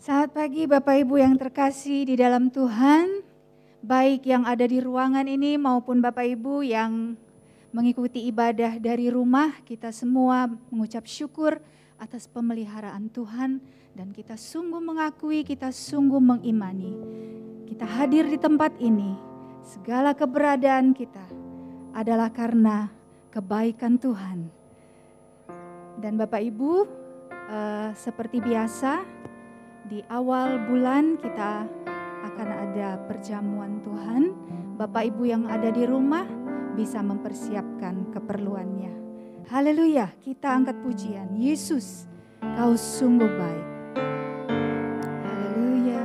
Selamat pagi Bapak Ibu yang terkasih di dalam Tuhan, baik yang ada di ruangan ini maupun Bapak Ibu yang mengikuti ibadah dari rumah. Kita semua mengucap syukur atas pemeliharaan Tuhan dan kita sungguh mengakui, kita sungguh mengimani. Kita hadir di tempat ini, segala keberadaan kita adalah karena kebaikan Tuhan. Dan Bapak Ibu, seperti biasa, di awal bulan kita akan ada perjamuan Tuhan. Bapak Ibu yang ada di rumah bisa mempersiapkan keperluannya. Haleluya, kita angkat pujian. Yesus, Kau sungguh baik. Haleluya.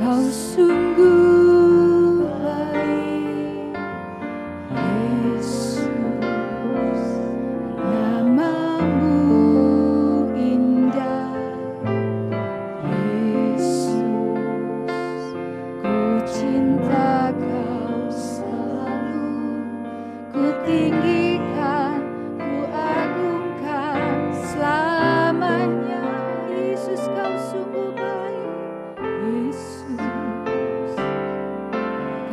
Kau sungguh baik, Yesus, namamu indah, Yesus, ku cinta Kau selalu, ku tinggikan, ku agungkan selamanya, Yesus Kau sungguh baik, Yesus.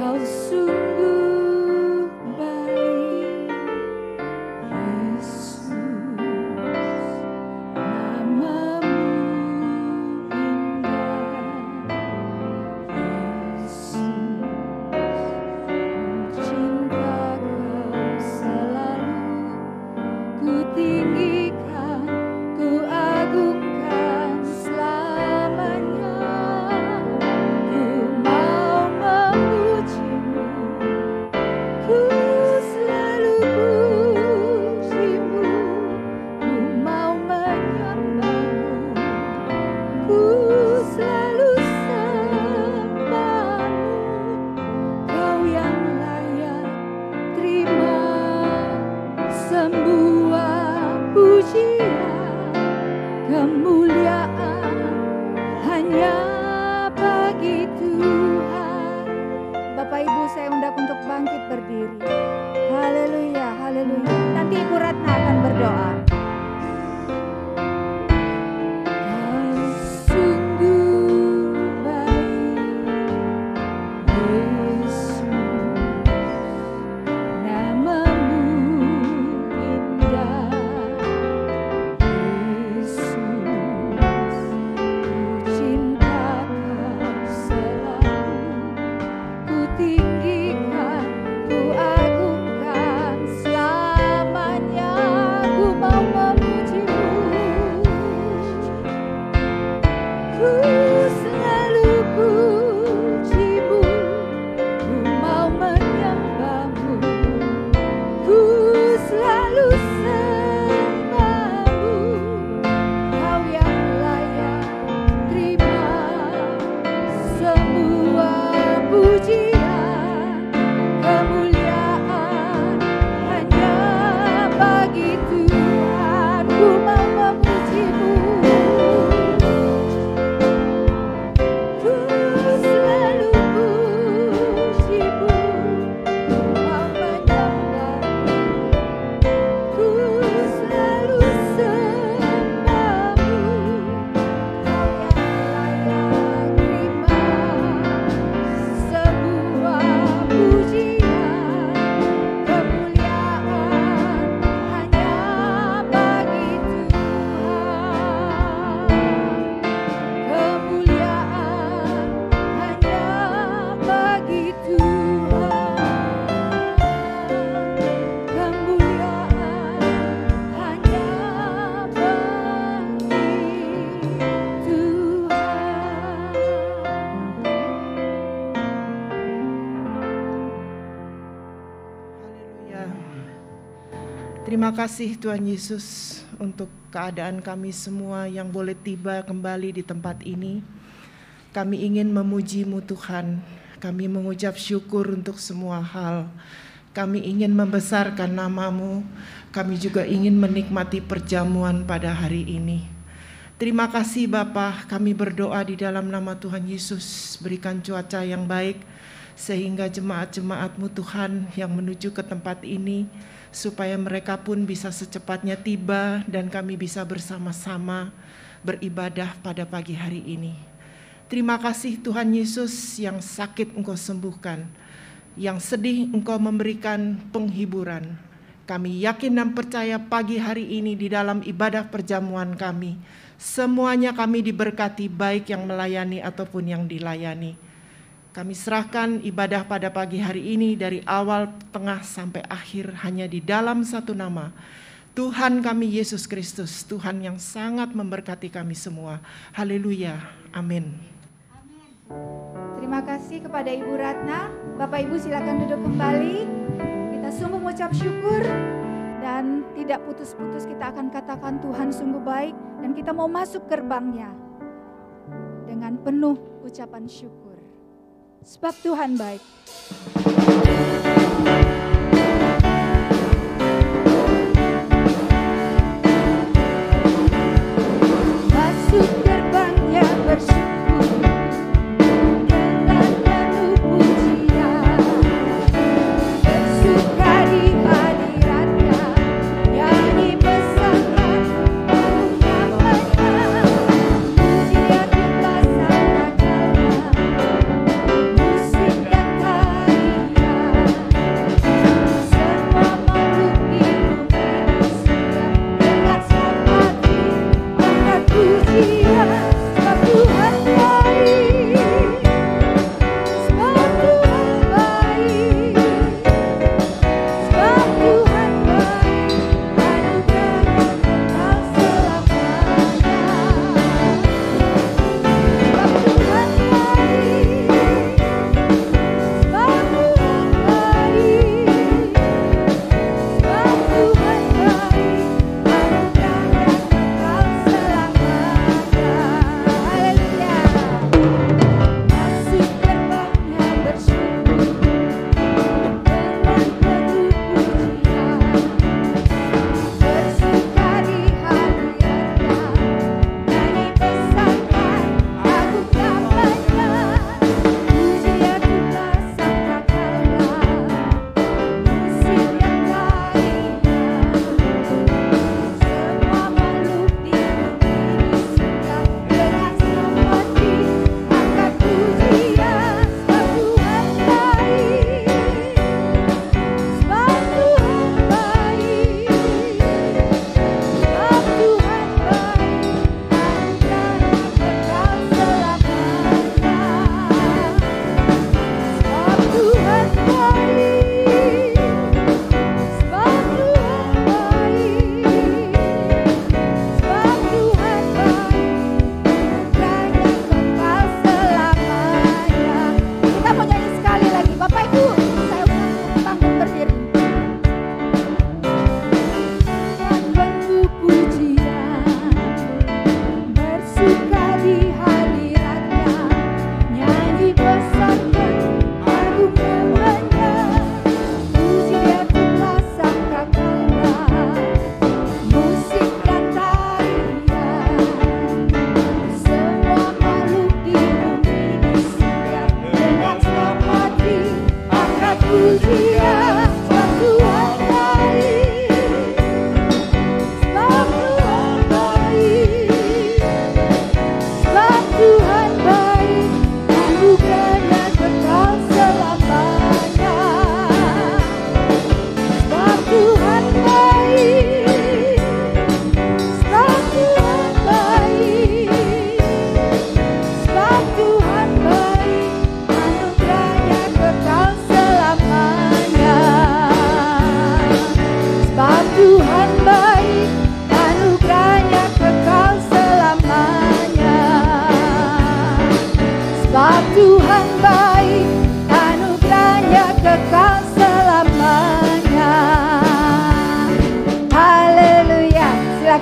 Kau sungguh baik, Yesus, namamu indah, Yesus, ku cinta Kau selalu, ku tinggikan, ku agungkan selamanya. Ku selalu pujimu, ku mau menyembahmu, ku selalu sembahmu, Kau yang layak terima semua pujian, kemuliaan hanya bagi Tuhan. Bapak Ibu, saya undang untuk bangkit berdiri. Haleluya, haleluya. Nanti Ibu Ratna akan berdoa. Kau sungguh baik, Yesus, namamu indah, Yesus, ku cinta Kau selalu, ku tinggikan, ku agungkan selamanya, ku mau memujimu, ku selalu pujimu, ku mau menyembahmu, ku selalu sembahmu, Kau yang layak terima semua pujian, kemuliaan hanya bagi Tuhan. Ku mau memujimu, ku selalu pujimu, ku mau menyembahmu, ku selalu sembahmu, Kau yang layak terima semua pujian, kemuliaan hanya bagi Tuhan. Kemuliaan hanya bagi Tuhan. Kemuliaan hanya bagi Haleluya. Terima kasih Tuhan Yesus untuk keadaan kami semua yang boleh tiba kembali di tempat ini. Kami ingin memuji-Mu Tuhan. Kami mengucap syukur untuk semua hal. Kami ingin membesarkan nama-Mu. Kami juga ingin menikmati perjamuan pada hari ini. Terima kasih Bapa, kami berdoa di dalam nama Tuhan Yesus, berikan cuaca yang baik sehingga jemaat-jemaat-Mu Tuhan yang menuju ke tempat ini, supaya mereka pun bisa secepatnya tiba dan kami bisa bersama-sama beribadah pada pagi hari ini. Terima kasih Tuhan Yesus, yang sakit Engkau sembuhkan, yang sedih Engkau memberikan penghiburan. Kami yakin dan percaya pagi hari ini di dalam ibadah perjamuan kami, semuanya kami diberkati, baik yang melayani ataupun yang dilayani. Kami serahkan ibadah pada pagi hari ini dari awal, tengah, sampai akhir hanya di dalam satu nama, Tuhan kami Yesus Kristus, Tuhan yang sangat memberkati kami semua. Haleluya, amin. Terima kasih kepada Ibu Ratna. Bapak Ibu silakan duduk kembali. Kita sungguh mengucap syukur dan tidak putus-putus kita akan katakan Tuhan sungguh baik, dan kita mau masuk gerbangnya dengan penuh ucapan syukur. Sebab Tuhan baik. Masuk gerbangnya bersyukur.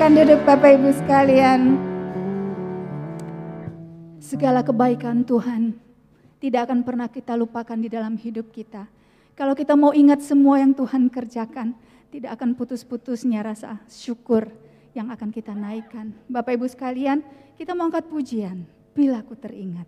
Duduk Bapak Ibu sekalian. Segala kebaikan Tuhan tidak akan pernah kita lupakan di dalam hidup kita. Kalau kita mau ingat semua yang Tuhan kerjakan, tidak akan putus-putusnya rasa syukur yang akan kita naikkan. Bapak Ibu sekalian, kita mau angkat pujian, Bila Ku Teringat.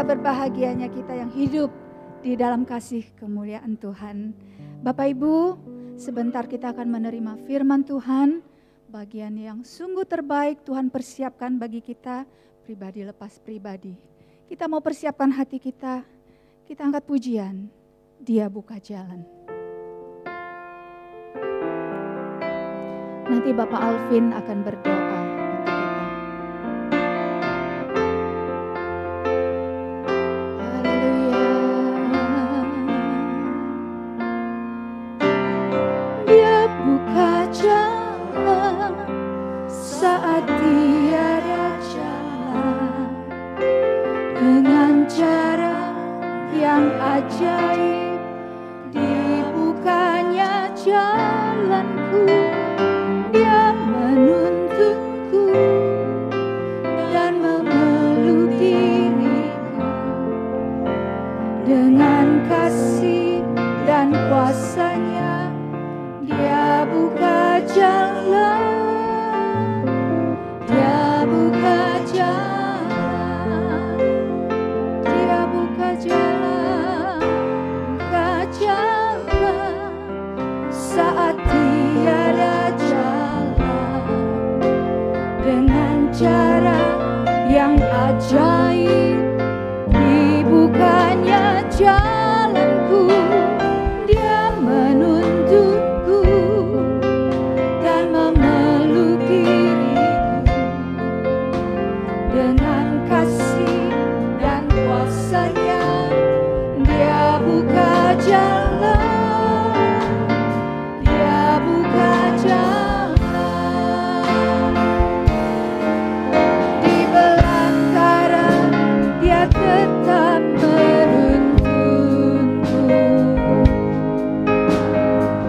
Berbahagianya kita yang hidup di dalam kasih kemuliaan Tuhan. Bapak Ibu, sebentar kita akan menerima firman Tuhan, bagian yang sungguh terbaik Tuhan persiapkan bagi kita pribadi lepas pribadi. Kita mau persiapkan hati kita angkat pujian, Dia buka jalan. Nanti Bapak Alvin akan berdoa. Ajaib dibukanya jalanku, Dia menuntunku dan memeluk diriku dengan kasih dan kuasa-Nya. Dia buka jalan, Dia buka jalan, Dia buka jalan. Jalan jalanku, Dia menuntunku dan memeluk diriku. Dengan kasih dan kuasa-Nya, Dia buka jalan, Dia buka jalan. Di belantara Dia tetap menuntunku.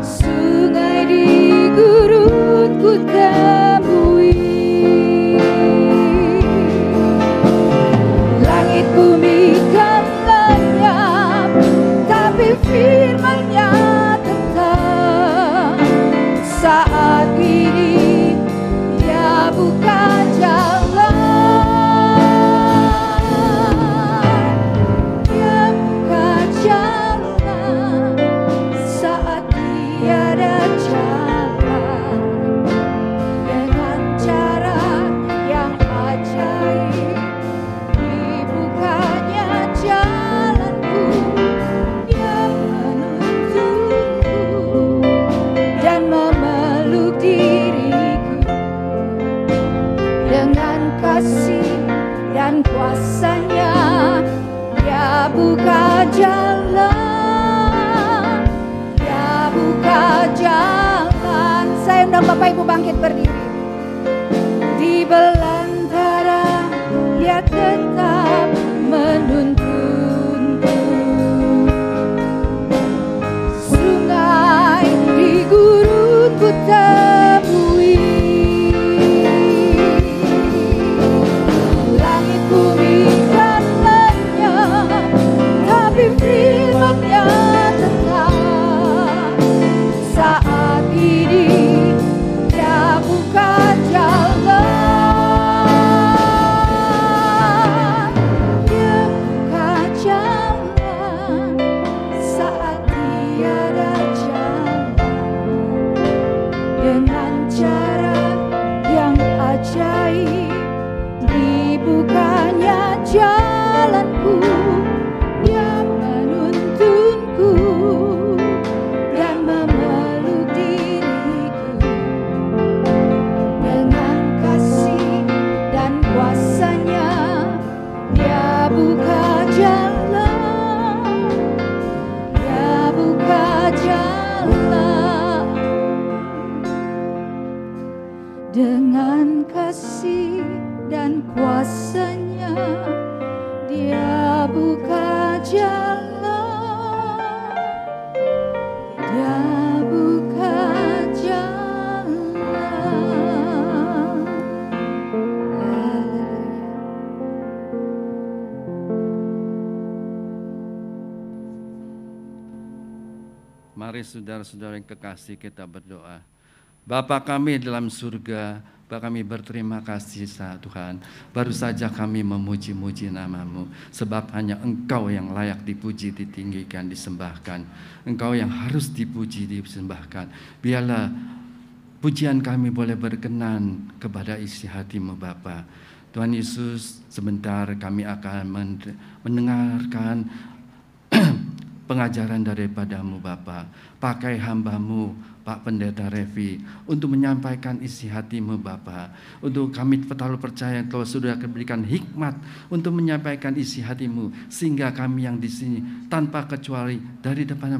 Sungai di gurun ku temui, langit bumi kan lenyap, tapi firman-Nya tetap. Saat ini Dia buka jalan, Dia buka jalan saat tiada jalan. Dengan cara yang ajaib, dibukanya jalanku, Dia menuntunku dan memeluk diriku. Dengan kasih dan kuasa-Nya, Dia buka jalan, Dia buka jalan. Saya undang Bapak Ibu bangkit berdiri. Di belantara Dia tetap menuntunku. Sungai di gurun ku temui, langit bumi kan lenyap, tapi firman-Nya tetap. Saat ini Dia buka jalan, Dia buka jalan saat tiada jalan. Dengan cara yang ajaib, dibukanya jalanku, Dia menuntunku dan memeluk diriku. Dengan kasih dan kuasa-Nya, Dia buka jalan, Dia buka jalan. Dengan kasih dan kuasa-Nya, Dia buka jalan, Dia buka jalan. Haleluya. Mari saudara-saudara yang kekasih, kita berdoa. Bapa kami dalam surga, Bapa kami berterima kasih Tuhan. Baru saja kami memuji-muji nama-Mu, sebab hanya Engkau yang layak dipuji, ditinggikan, disembahkan. Engkau yang harus dipuji, disembahkan. Biarlah pujian kami boleh berkenan kepada isi hati-Mu Bapa. Tuhan Yesus, sebentar kami akan mendengarkan pengajaran daripada-Mu Bapa. Pakai hamba-Mu Pak Pendeta Revi untuk menyampaikan isi hati-Mu Bapa. Untuk kami terlalu percaya Kau sudah berikan hikmat untuk menyampaikan isi hati-Mu, sehingga kami yang di sini tanpa kecuali dari depan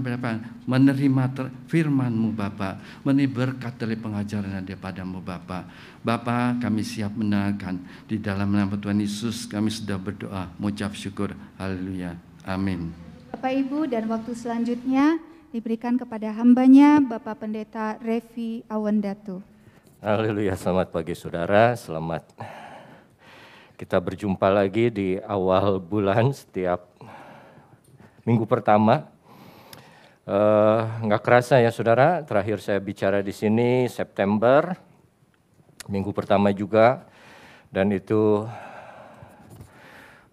menerima firman-Mu Bapa, menerima berkat dari pengajaran daripada-Mu Bapa. Bapa, kami siap mendengarkan. Di dalam nama Tuhan Yesus kami sudah berdoa, mengucap syukur. Haleluya. Amin. Bapak Ibu, dan waktu selanjutnya diberikan kepada hambanya Bapak Pendeta Revi Awandatu. Haleluya, selamat pagi saudara, selamat kita berjumpa lagi di awal bulan setiap minggu pertama. Nggak kerasa ya saudara, terakhir saya bicara di sini September, minggu pertama juga, dan itu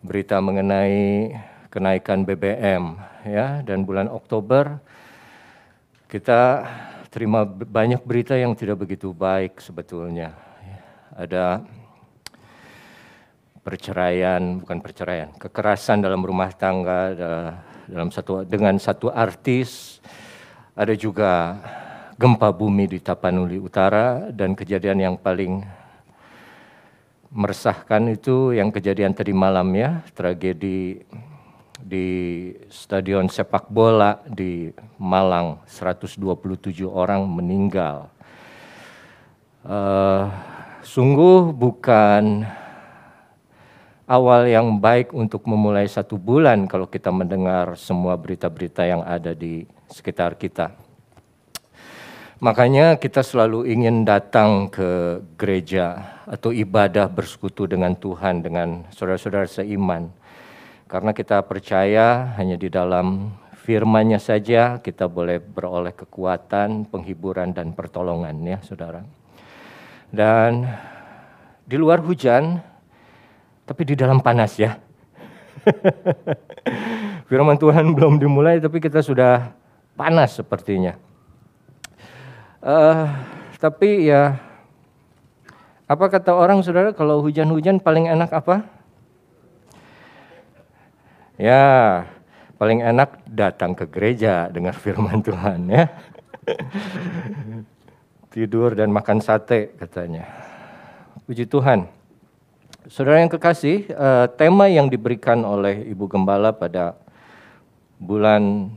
berita mengenai kenaikan BBM ya, dan bulan Oktober kita terima banyak berita yang tidak begitu baik sebetulnya. Ada kekerasan dalam rumah tangga, ada dengan satu artis, ada juga gempa bumi di Tapanuli Utara, dan kejadian yang paling meresahkan itu yang kejadian tadi malam ya, tragedi di stadion sepak bola di Malang, 127 orang meninggal. Sungguh bukan awal yang baik untuk memulai satu bulan kalau kita mendengar semua berita-berita yang ada di sekitar kita. Makanya kita selalu ingin datang ke gereja atau ibadah bersekutu dengan Tuhan, dengan saudara-saudara seiman. Karena kita percaya hanya di dalam firman-Nya saja kita boleh beroleh kekuatan, penghiburan, dan pertolongan ya saudara. Dan di luar hujan, tapi di dalam panas ya. Firman Tuhan belum dimulai tapi kita sudah panas sepertinya. Tapi ya, apa kata orang saudara, kalau hujan-hujan paling enak apa? Ya, paling enak datang ke gereja dengar firman Tuhan ya. Tidur dan makan sate katanya. Puji Tuhan. Saudara yang kekasih, tema yang diberikan oleh Ibu Gembala pada bulan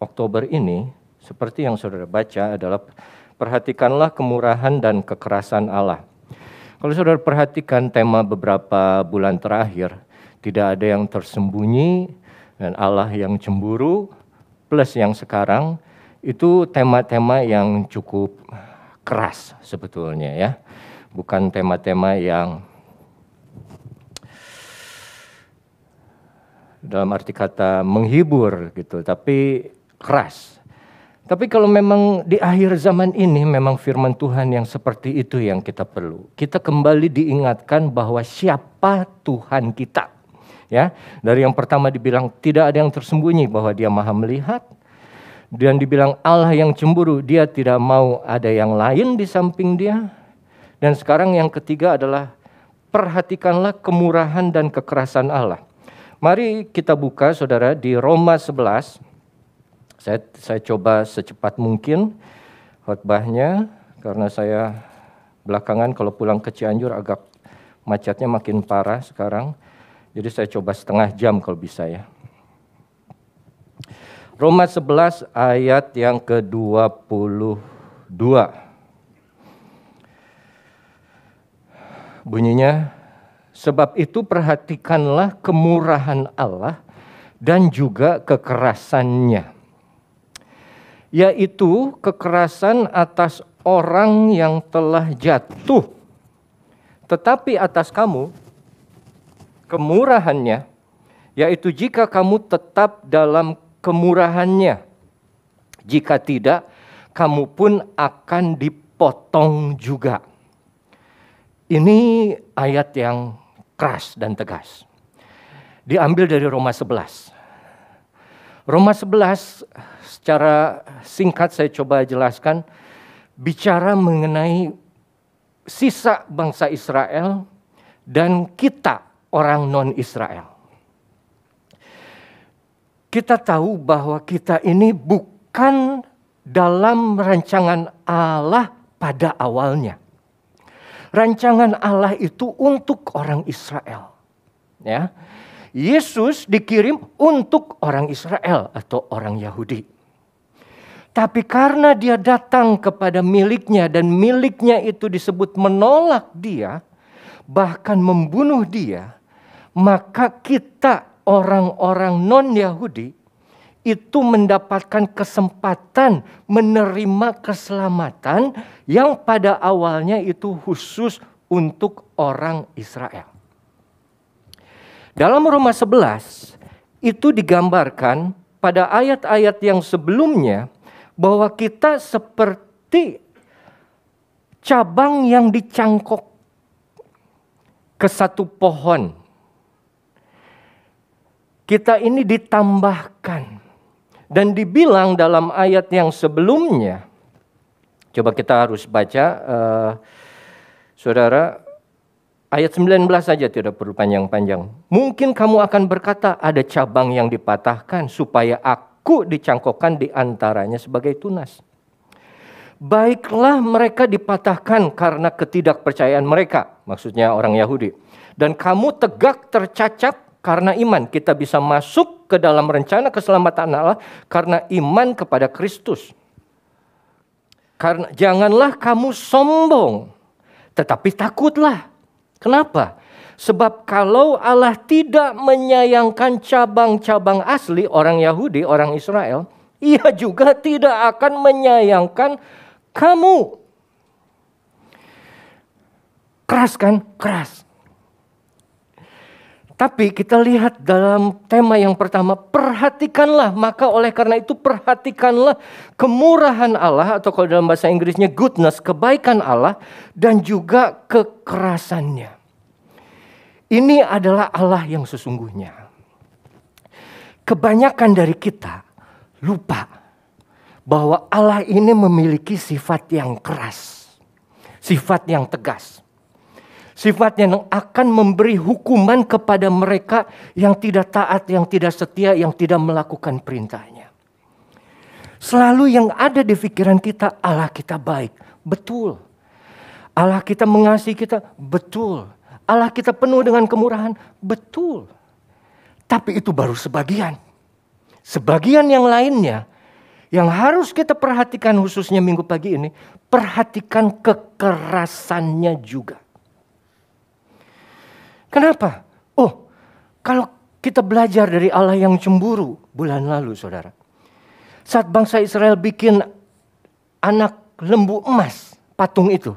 Oktober ini, seperti yang saudara baca adalah perhatikanlah kemurahan dan kekerasan Allah. Kalau saudara perhatikan tema beberapa bulan terakhir, tidak ada yang tersembunyi dan Allah yang cemburu, plus yang sekarang, itu tema-tema yang cukup keras sebetulnya ya. Bukan tema-tema yang dalam arti kata menghibur gitu, tapi keras. Tapi kalau memang di akhir zaman ini memang firman Tuhan yang seperti itu yang kita perlu. Kita kembali diingatkan bahwa siapa Tuhan kita. Ya, dari yang pertama dibilang tidak ada yang tersembunyi bahwa Dia Maha melihat, dan dibilang Allah yang cemburu, Dia tidak mau ada yang lain di samping Dia. Dan sekarang yang ketiga adalah perhatikanlah kemurahan dan kekerasan Allah. Mari kita buka saudara di Roma 11. Saya coba secepat mungkin khotbahnya karena saya belakangan kalau pulang ke Cianjur agak macetnya makin parah sekarang. Jadi saya coba setengah jam kalau bisa ya. Roma 11 ayat yang ke-22. Bunyinya, sebab itu perhatikanlah kemurahan Allah dan juga kekerasannya. Yaitu kekerasan atas orang yang telah jatuh. Tetapi atas kamu, kemurahannya, yaitu jika kamu tetap dalam kemurahannya. Jika tidak, kamu pun akan dipotong juga. Ini ayat yang keras dan tegas. Diambil dari Roma 11. Roma 11 secara singkat saya coba jelaskan, bicara mengenai sisa bangsa Israel dan kita orang non-Israel. Kita tahu bahwa kita ini bukan dalam rancangan Allah pada awalnya. Rancangan Allah itu untuk orang Israel. Ya. Yesus dikirim untuk orang Israel atau orang Yahudi. Tapi karena dia datang kepada miliknya dan miliknya itu disebut menolak dia, bahkan membunuh dia, maka kita orang-orang non-Yahudi itu mendapatkan kesempatan menerima keselamatan yang pada awalnya itu khusus untuk orang Israel. Dalam Roma 11 itu digambarkan pada ayat-ayat yang sebelumnya bahwa kita seperti cabang yang dicangkok ke satu pohon. Kita ini ditambahkan dan dibilang dalam ayat yang sebelumnya. Coba kita harus baca, saudara. Ayat 19 saja, tidak perlu panjang-panjang. Mungkin kamu akan berkata, ada cabang yang dipatahkan supaya aku dicangkokkan di antaranya sebagai tunas. Baiklah mereka dipatahkan karena ketidakpercayaan mereka, maksudnya orang Yahudi. Dan kamu tegak tercacat karena iman. Kita bisa masuk ke dalam rencana keselamatan Allah karena iman kepada Kristus. Karena janganlah kamu sombong, tetapi takutlah. Kenapa? Sebab kalau Allah tidak menyayangkan cabang-cabang asli orang Yahudi, orang Israel, Ia juga tidak akan menyayangkan kamu. Keras kan? Keras. Tapi kita lihat dalam tema yang pertama, perhatikanlah. Maka oleh karena itu perhatikanlah kemurahan Allah, atau kalau dalam bahasa Inggrisnya goodness, kebaikan Allah, dan juga kekerasannya. Ini adalah Allah yang sesungguhnya. Kebanyakan dari kita lupa bahwa Allah ini memiliki sifat yang keras, sifat yang tegas. Sifat yang akan memberi hukuman kepada mereka yang tidak taat, yang tidak setia, yang tidak melakukan perintahnya. Selalu yang ada di pikiran kita, Allah kita baik. Betul. Allah kita mengasihi kita. Betul. Allah kita penuh dengan kemurahan. Betul. Tapi itu baru sebagian. Sebagian yang lainnya, yang harus kita perhatikan khususnya minggu pagi ini, perhatikan kekerasannya juga. Kenapa? Oh, kalau kita belajar dari Allah yang cemburu bulan lalu, saudara. Saat bangsa Israel bikin anak lembu emas, patung itu.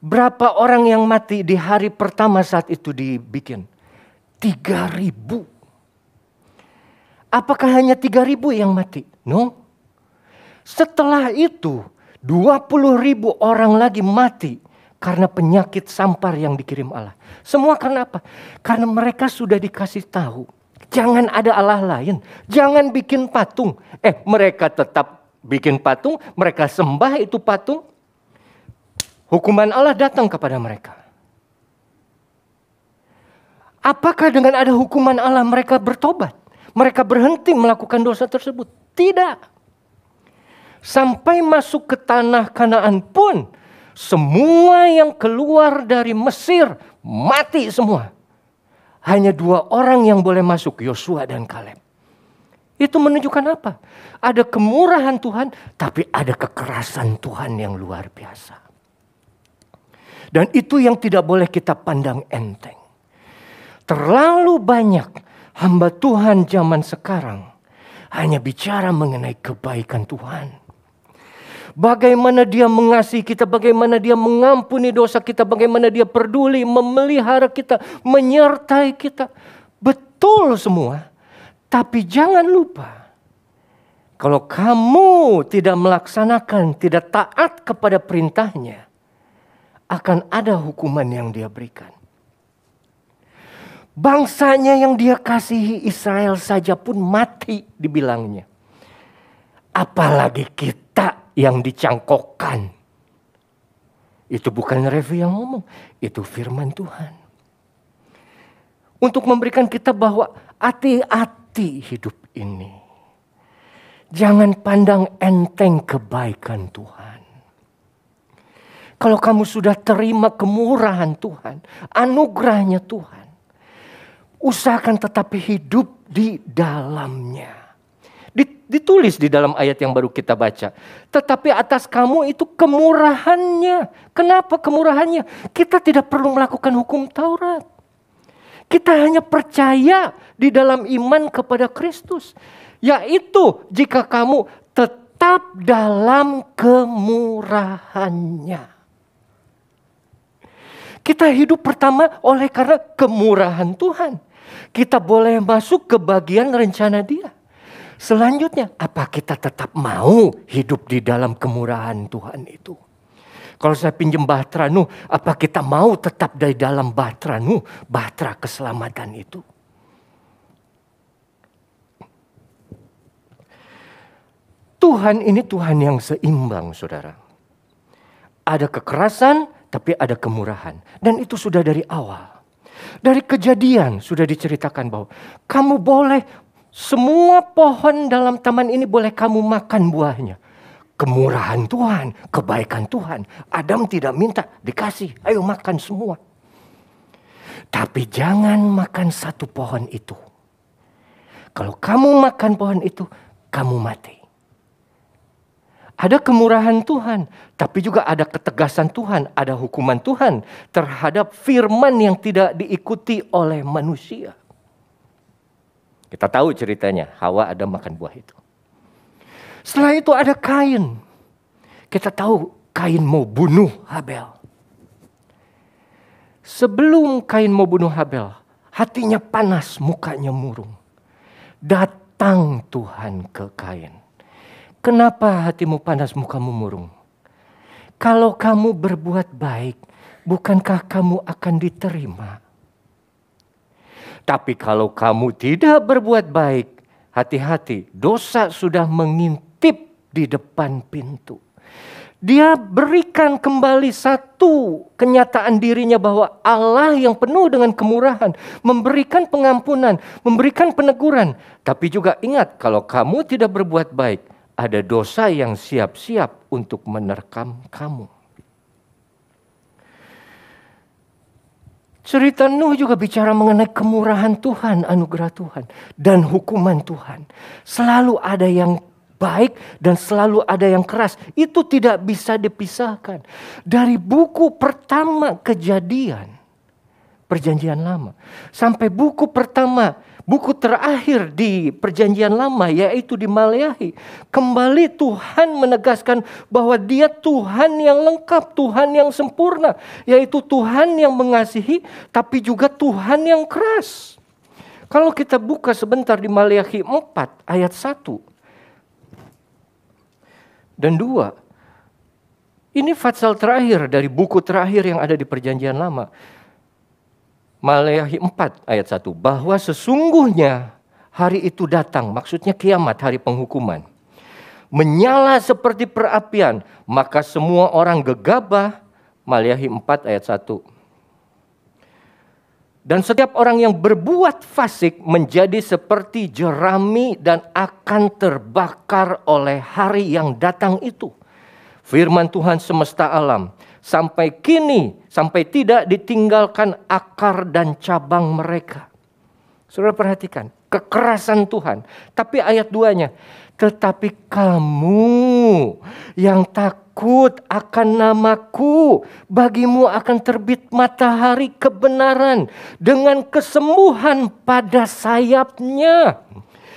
Berapa orang yang mati di hari pertama saat itu dibikin? 3.000. Apakah hanya 3.000 yang mati? No. Setelah itu, 20.000 orang lagi mati karena penyakit sampar yang dikirim Allah. Semua karena apa? Karena mereka sudah dikasih tahu. Jangan ada Allah lain. Jangan bikin patung. Mereka tetap bikin patung. Mereka sembah itu patung. Hukuman Allah datang kepada mereka. Apakah dengan ada hukuman Allah mereka bertobat? Mereka berhenti melakukan dosa tersebut? Tidak. Sampai masuk ke tanah Kanaan pun, semua yang keluar dari Mesir mati semua. Hanya 2 orang yang boleh masuk, Yosua dan Kaleb. Itu menunjukkan apa? Ada kemurahan Tuhan, tapi ada kekerasan Tuhan yang luar biasa. Dan itu yang tidak boleh kita pandang enteng. Terlalu banyak hamba Tuhan zaman sekarang hanya bicara mengenai kebaikan Tuhan. Bagaimana dia mengasihi kita, bagaimana dia mengampuni dosa kita, bagaimana dia peduli, memelihara kita, menyertai kita. Betul semua. Tapi jangan lupa, kalau kamu tidak melaksanakan, tidak taat kepada perintahnya, akan ada hukuman yang dia berikan. Bangsanya yang dia kasihi, Israel saja pun mati dibilangnya. Apalagi kita yang dicangkokkan. Itu bukan Revi yang ngomong, itu firman Tuhan. Untuk memberikan kita bahwa hati-hati hidup ini. Jangan pandang enteng kebaikan Tuhan. Kalau kamu sudah terima kemurahan Tuhan, anugerahnya Tuhan, usahakan tetap hidup di dalamnya. Ditulis di dalam ayat yang baru kita baca. Tetapi atas kamu itu kemurahannya. Kenapa kemurahannya? Kita tidak perlu melakukan hukum Taurat. Kita hanya percaya di dalam iman kepada Kristus. Yaitu jika kamu tetap dalam kemurahannya. Kita hidup pertama oleh karena kemurahan Tuhan. Kita boleh masuk ke bagian rencana Dia. Selanjutnya, apa kita tetap mau hidup di dalam kemurahan Tuhan itu? Kalau saya pinjam bahtera Nuh, apa kita mau tetap di dalam bahtera Nuh, bahtera keselamatan itu? Tuhan ini Tuhan yang seimbang, saudara. Ada kekerasan, tapi ada kemurahan. Dan itu sudah dari awal. Dari Kejadian sudah diceritakan bahwa kamu boleh, semua pohon dalam taman ini boleh kamu makan buahnya. Kemurahan Tuhan, kebaikan Tuhan. Adam tidak minta, dikasih, ayo makan semua. Tapi jangan makan satu pohon itu. Kalau kamu makan pohon itu, kamu mati. Ada kemurahan Tuhan, tapi juga ada ketegasan Tuhan, ada hukuman Tuhan terhadap firman yang tidak diikuti oleh manusia. Kita tahu ceritanya, Hawa ada makan buah itu. Setelah itu ada Kain. Kita tahu Kain mau bunuh Habel. Sebelum Kain mau bunuh Habel, hatinya panas, mukanya murung. Datang Tuhan ke Kain. Kenapa hatimu panas, mukamu murung? Kalau kamu berbuat baik, bukankah kamu akan diterima? Tapi kalau kamu tidak berbuat baik, hati-hati, dosa sudah mengintip di depan pintu. Dia berikan kembali satu kenyataan dirinya bahwa Allah yang penuh dengan kemurahan, memberikan pengampunan, memberikan peneguran. Tapi juga ingat, kalau kamu tidak berbuat baik, ada dosa yang siap-siap untuk menerkam kamu. Cerita Nuh juga bicara mengenai kemurahan Tuhan, anugerah Tuhan, dan hukuman Tuhan. Selalu ada yang baik dan selalu ada yang keras. Itu tidak bisa dipisahkan. Dari buku pertama Kejadian, Perjanjian Lama, sampai buku pertama, buku terakhir di Perjanjian Lama, yaitu di Maleakhi. Kembali Tuhan menegaskan bahwa Dia Tuhan yang lengkap, Tuhan yang sempurna. Yaitu Tuhan yang mengasihi, tapi juga Tuhan yang keras. Kalau kita buka sebentar di Maleakhi 4 ayat 1 dan 2. Ini fatsal terakhir dari buku terakhir yang ada di Perjanjian Lama. Maleakhi 4 ayat 1. Bahwa sesungguhnya hari itu datang, maksudnya kiamat, hari penghukuman. Menyala seperti perapian, maka semua orang gegabah. Maleakhi 4 ayat 1. Dan setiap orang yang berbuat fasik menjadi seperti jerami dan akan terbakar oleh hari yang datang itu. Firman Tuhan semesta alam. Sampai kini, sampai tidak ditinggalkan akar dan cabang mereka. Saudara perhatikan, kekerasan Tuhan. Tapi ayat 2-nya, tetapi kamu yang takut akan namaku, bagimu akan terbit matahari kebenaran dengan kesembuhan pada sayapnya.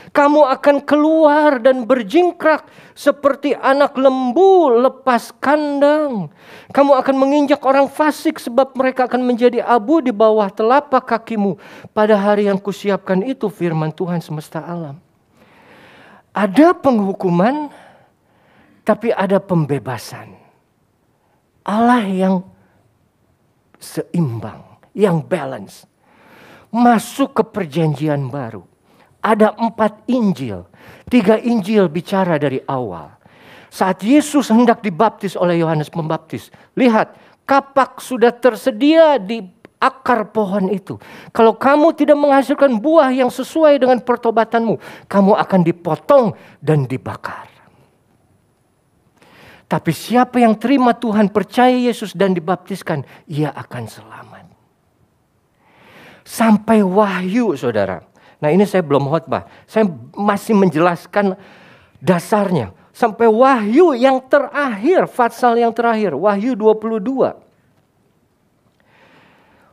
Kamu akan keluar dan berjingkrak seperti anak lembu lepas kandang. Kamu akan menginjak orang fasik sebab mereka akan menjadi abu di bawah telapak kakimu. Pada hari yang kusiapkan itu, firman Tuhan semesta alam. Ada penghukuman, tapi ada pembebasan. Allah yang seimbang, yang balance. Masuk ke perjanjian baru. Ada 4 Injil. 3 Injil bicara dari awal. Saat Yesus hendak dibaptis oleh Yohanes Pembaptis. Lihat, kapak sudah tersedia di akar pohon itu. Kalau kamu tidak menghasilkan buah yang sesuai dengan pertobatanmu, kamu akan dipotong dan dibakar. Tapi siapa yang terima Tuhan, percaya Yesus dan dibaptiskan, ia akan selamat. Sampai Wahyu, saudara. Nah, ini saya belum khotbah. Saya masih menjelaskan dasarnya. Sampai Wahyu yang terakhir, fatsal yang terakhir, Wahyu 22.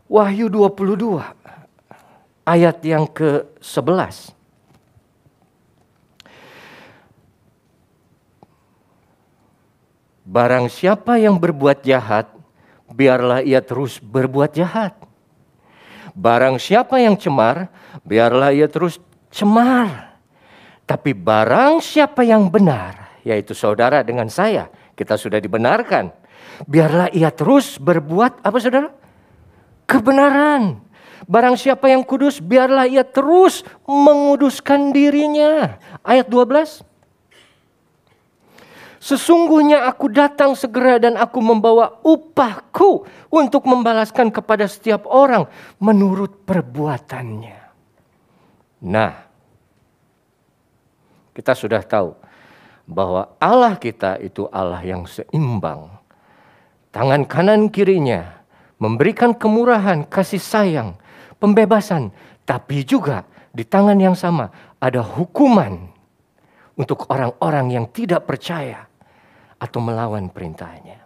Wahyu 22 ayat yang ke-11. Barang siapa yang berbuat jahat, biarlah ia terus berbuat jahat. Barang siapa yang cemar, biarlah ia terus cemar. Tapi barang siapa yang benar, yaitu saudara dengan saya, kita sudah dibenarkan. Biarlah ia terus berbuat apa saudara? Kebenaran. Barang siapa yang kudus, biarlah ia terus menguduskan dirinya. Ayat 12. Sesungguhnya aku datang segera dan aku membawa upahku untuk membalaskan kepada setiap orang menurut perbuatannya. Nah, kita sudah tahu bahwa Allah kita itu Allah yang seimbang. Tangan kanan kirinya memberikan kemurahan, kasih sayang, pembebasan. Tapi juga di tangan yang sama ada hukuman untuk orang-orang yang tidak percaya atau melawan perintahnya.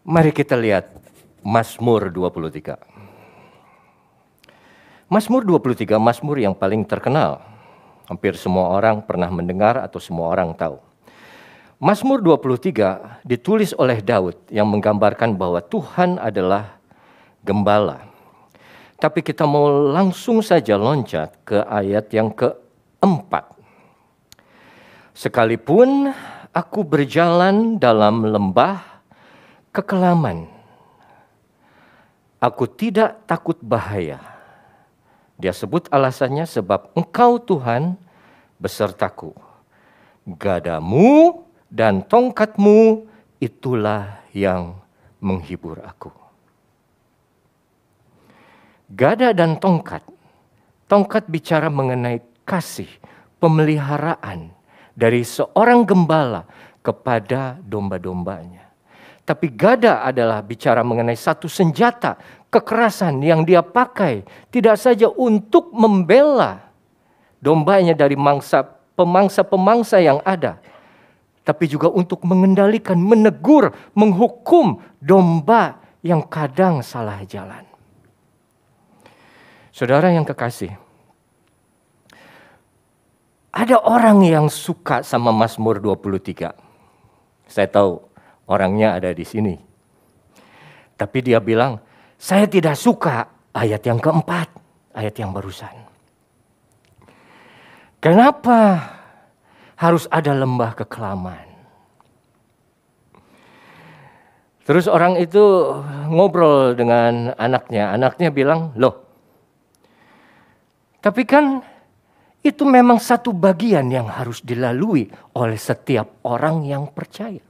Mari kita lihat Mazmur 23. Mazmur 23, Mazmur yang paling terkenal. Hampir semua orang pernah mendengar atau semua orang tahu. Mazmur 23 ditulis oleh Daud yang menggambarkan bahwa Tuhan adalah gembala. Tapi kita mau langsung saja loncat ke ayat yang keempat. Sekalipun aku berjalan dalam lembah kekelaman, aku tidak takut bahaya. Dia sebut alasannya sebab Engkau Tuhan besertaku. Gadamu dan tongkatmu itulah yang menghibur aku. Gada dan tongkat. Tongkat bicara mengenai kasih, pemeliharaan dari seorang gembala kepada domba-dombanya. Tapi gada adalah bicara mengenai satu senjata, kekerasan yang dia pakai. Tidak saja untuk membela dombanya dari pemangsa-pemangsa yang ada. Tapi juga untuk mengendalikan, menegur, menghukum domba yang kadang salah jalan. Saudara yang kekasih, ada orang yang suka sama Mazmur 23. Saya tahu orangnya ada di sini. Tapi dia bilang, saya tidak suka ayat yang keempat, ayat yang barusan. Kenapa harus ada lembah kekelaman? Terus orang itu ngobrol dengan anaknya. Anaknya bilang, loh, tapi kan itu memang satu bagian yang harus dilalui oleh setiap orang yang percaya.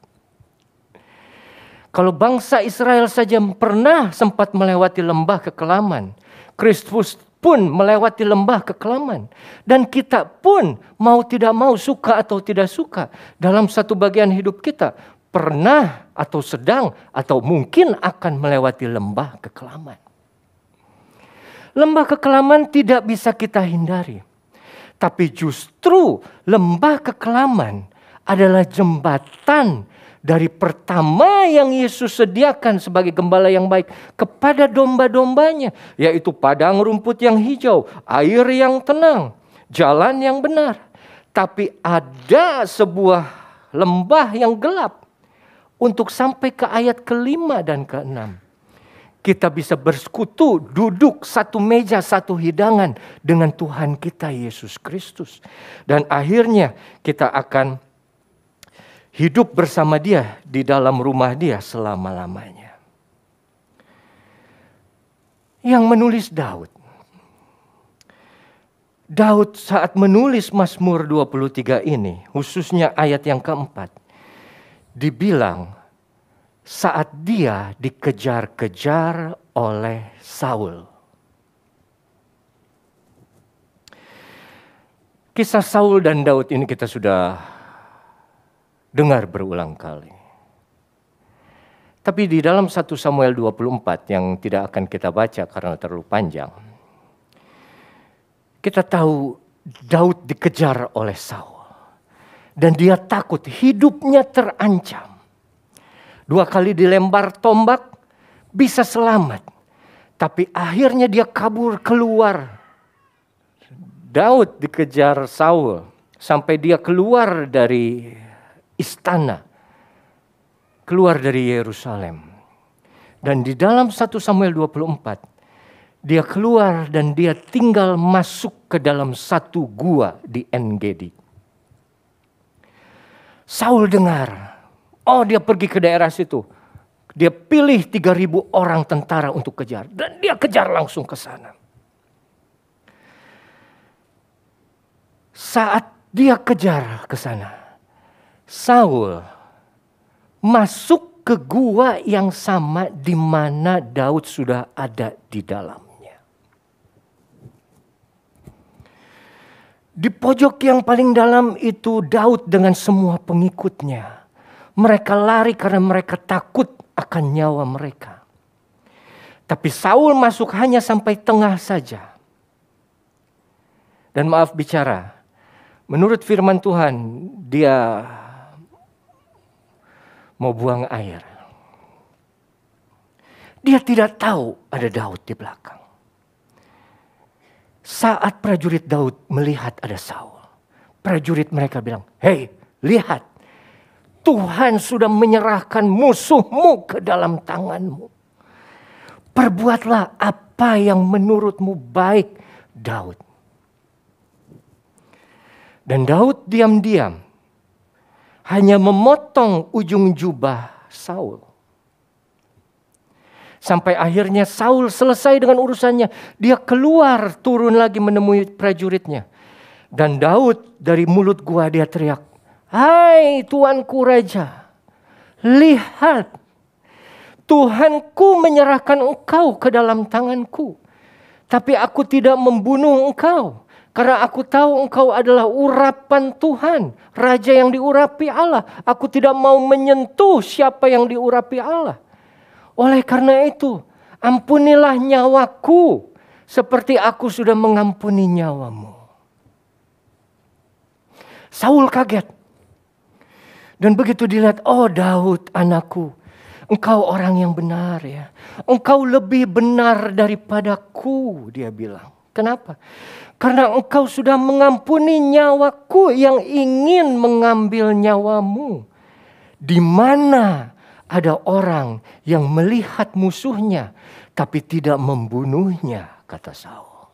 Kalau bangsa Israel saja pernah sempat melewati lembah kekelaman, Kristus pun melewati lembah kekelaman. Dan kita pun mau tidak mau, suka atau tidak suka, dalam satu bagian hidup kita pernah atau sedang atau mungkin akan melewati lembah kekelaman. Lembah kekelaman tidak bisa kita hindari. Tapi justru lembah kekelaman adalah jembatan dari pertama yang Yesus sediakan sebagai gembala yang baik kepada domba-dombanya. Yaitu padang rumput yang hijau, air yang tenang, jalan yang benar. Tapi ada sebuah lembah yang gelap untuk sampai ke ayat ke-5 dan ke-6. Kita bisa bersekutu, duduk satu meja, satu hidangan dengan Tuhan kita Yesus Kristus. Dan akhirnya kita akan hidup bersama Dia di dalam rumah Dia selama-lamanya. Yang menulis Daud. Daud saat menulis Mazmur 23 ini, khususnya ayat yang keempat, dibilang saat dia dikejar-kejar oleh Saul. Kisah Saul dan Daud ini kita sudah dengar berulang kali. Tapi di dalam 1 Samuel 24 yang tidak akan kita baca karena terlalu panjang, kita tahu Daud dikejar oleh Saul. Dan dia takut, hidupnya terancam. 2 kali dilempar tombak, bisa selamat. Tapi akhirnya dia kabur keluar. Daud dikejar Saul sampai dia keluar dari istana. Keluar dari Yerusalem. Dan di dalam 1 Samuel 24, dia keluar dan dia tinggal masuk ke dalam satu gua di En-Gedi. Saul dengar. Oh, dia pergi ke daerah situ. Dia pilih 3.000 orang tentara untuk kejar. Dan dia kejar langsung ke sana. Saat Dia kejar ke sana. Saul masuk ke gua yang sama di mana Daud sudah ada di dalamnya. Di pojok yang paling dalam itu Daud dengan semua pengikutnya. Mereka lari karena mereka takut akan nyawa mereka. Tapi Saul masuk hanya sampai tengah saja. Dan maaf bicara, menurut firman Tuhan, dia mau buang air. Dia tidak tahu ada Daud di belakang. Saat prajurit Daud melihat ada Saul, prajurit mereka bilang, "Hei, lihat, Tuhan sudah menyerahkan musuhmu ke dalam tanganmu. Perbuatlah apa yang menurutmu baik, Daud." Dan Daud diam-diam hanya memotong ujung jubah Saul. Sampai akhirnya Saul selesai dengan urusannya. Dia keluar, turun lagi menemui prajuritnya. Dan Daud dari mulut gua dia teriak, "Hai Tuanku Raja, lihat, Tuhanku menyerahkan engkau ke dalam tanganku. Tapi aku tidak membunuh engkau. Karena aku tahu engkau adalah urapan Tuhan, raja yang diurapi Allah. Aku tidak mau menyentuh siapa yang diurapi Allah. Oleh karena itu, ampunilah nyawaku seperti aku sudah mengampuni nyawamu." Saul kaget. Dan begitu dilihat, "Oh Daud anakku, engkau orang yang benar ya. Engkau lebih benar daripadaku," dia bilang. Kenapa? Karena engkau sudah mengampuni nyawaku yang ingin mengambil nyawamu. Di mana ada orang yang melihat musuhnya tapi tidak membunuhnya, kata Saul.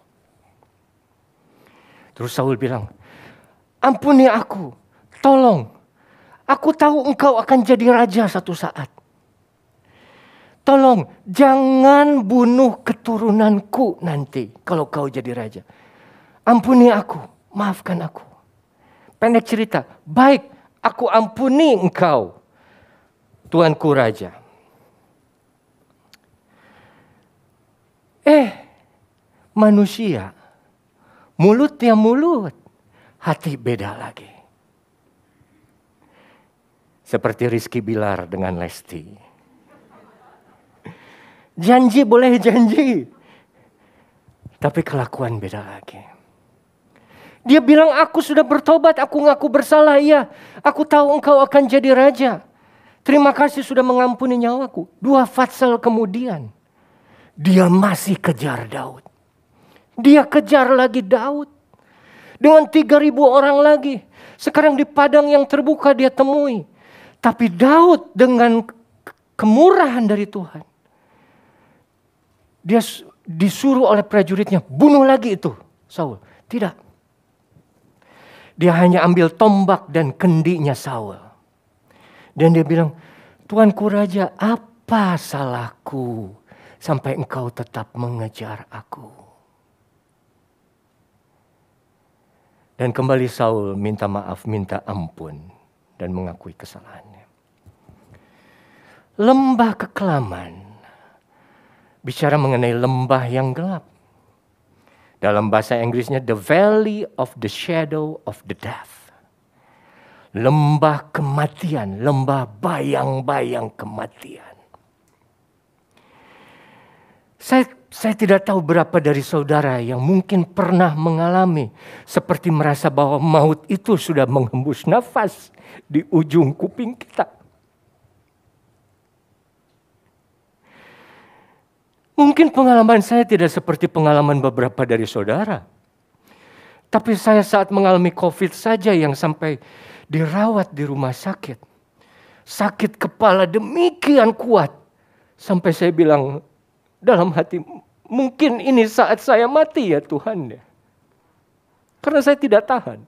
Terus Saul bilang, "Ampuni aku, tolong. Aku tahu engkau akan jadi raja satu saat. Tolong jangan bunuh keturunanku nanti kalau kau jadi raja. Ampuni aku, maafkan aku." Pendek cerita, "Baik, aku ampuni engkau, Tuanku Raja." Manusia, mulutnya mulut, hati beda lagi. Seperti Rizky Bilar dengan Lesti. Janji boleh janji, tapi kelakuan beda lagi. Dia bilang, "Aku sudah bertobat, aku ngaku bersalah, ya. Aku tahu engkau akan jadi raja. Terima kasih sudah mengampuni nyawaku." 2 fatsal kemudian, dia masih kejar Daud. Dia kejar lagi Daud. Dengan 3.000 orang lagi. Sekarang di padang yang terbuka dia temui. Tapi Daud dengan kemurahan dari Tuhan, dia disuruh oleh prajuritnya, "Bunuh lagi itu Saul." Tidak. Dia hanya ambil tombak dan kendinya Saul. Dan dia bilang, "Tuanku Raja, apa salahku sampai engkau tetap mengejar aku?" Dan kembali Saul minta maaf, minta ampun, dan mengakui kesalahannya. Lembah kekelaman bicara mengenai lembah yang gelap. Dalam bahasa Inggrisnya, the valley of the shadow of the death. Lembah kematian, lembah bayang-bayang kematian. Saya tidak tahu berapa dari saudara yang mungkin pernah mengalami seperti merasa bahwa maut itu sudah menghembus nafas di ujung kuping kita. Mungkin pengalaman saya tidak seperti pengalaman beberapa dari saudara. Tapi saya saat mengalami COVID saja yang sampai dirawat di rumah sakit. Sakit kepala demikian kuat. Sampai saya bilang dalam hati, mungkin ini saat saya mati ya Tuhan. Karena saya tidak tahan.